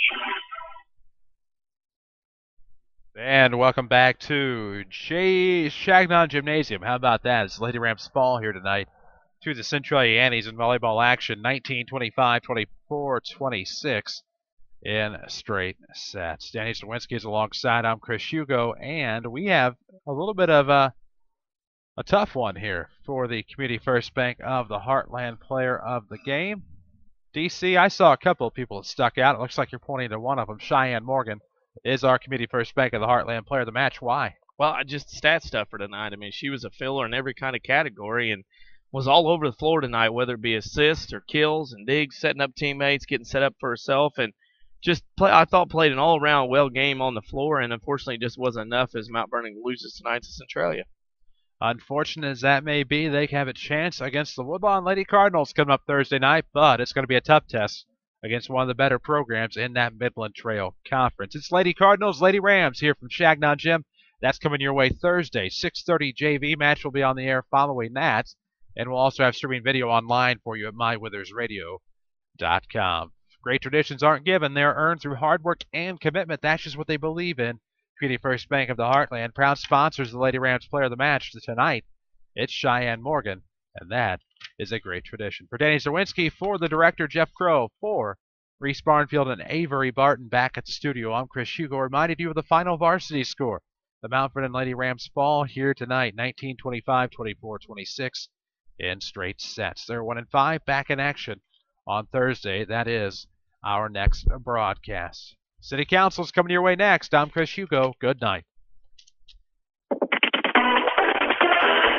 And welcome back to Changnon Gymnasium. How about that? It's Lady Rams fall here tonight to the Centralia Annies in volleyball action, 19-25, 24-26 in straight sets. Danny Czerwinski is alongside. I'm Chris Hugo, and we have a little bit of a tough one here for the Community First Bank of the Heartland Player of the Game. DC, I saw a couple of people that stuck out. It looks like you're pointing to one of them. Cheyenne Morgan is our Community First Bank of the Heartland Player of the Match. Why? Well, just stat stuff for tonight. I mean, she was a filler in every kind of category and was all over the floor tonight, whether it be assists or kills and digs, setting up teammates, getting set up for herself, and I thought played an all-around well game on the floor, and unfortunately it just wasn't enough as Mount Vernon loses tonight to Centralia. Unfortunate as that may be, they have a chance against the Woodlawn Lady Cardinals coming up Thursday night, but it's going to be a tough test against one of the better programs in that Midland Trail Conference. It's Lady Cardinals, Lady Rams here from Changnon Gym. That's coming your way Thursday. 6:30 JV match will be on the air following that. And we'll also have streaming video online for you at mywithersradio.com. Great traditions aren't given. They're earned through hard work and commitment. That's just what they believe in. Community First Bank of the Heartland, proud sponsors of the Lady Rams Player of the Match tonight. It's Cheyenne Morgan, and that is a great tradition. For Danny Czerwinski, for the director, Jeff Crow, for Reese Barnfield and Avery Barton back at the studio, I'm Chris Hugo, reminding you of the final varsity score. The Mount Vernon Lady Rams fall here tonight, 19-25, 24-26. In straight sets. They're 1-5, back in action on Thursday. That is our next broadcast. City Council's coming your way next. I'm Chris Hugo. Good night.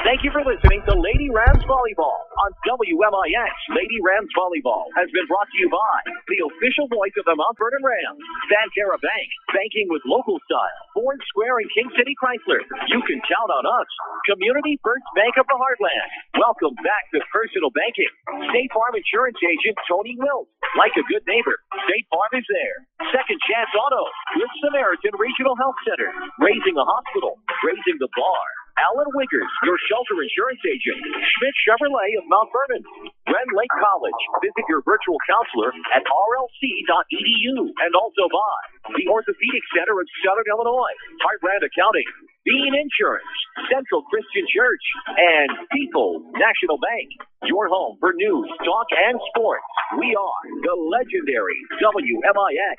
Thank you for listening to Lady Rams Volleyball on WMIX. Lady Rams Volleyball has been brought to you by the official voice of the Mount Vernon Rams, Banterra Bank, banking with local style, Ford Square and King City Chrysler. You can count on us. Community First Bank of the Heartland. Welcome back to personal banking. State Farm Insurance Agent Tony Wilt. Like a good neighbor, State Farm is there. Second Chance Auto, Good Samaritan Regional Health Center, raising a hospital, raising the bar. Alan Wiggers, your shelter insurance agent. Schmidt Chevrolet of Mount Vernon. Ren Lake College. Visit your virtual counselor at rlc.edu. And also by the Orthopedic Center of Southern Illinois. Heartland Accounting. Bean Insurance. Central Christian Church. And People's National Bank. Your home for news, talk, and sports. We are the legendary WMIX.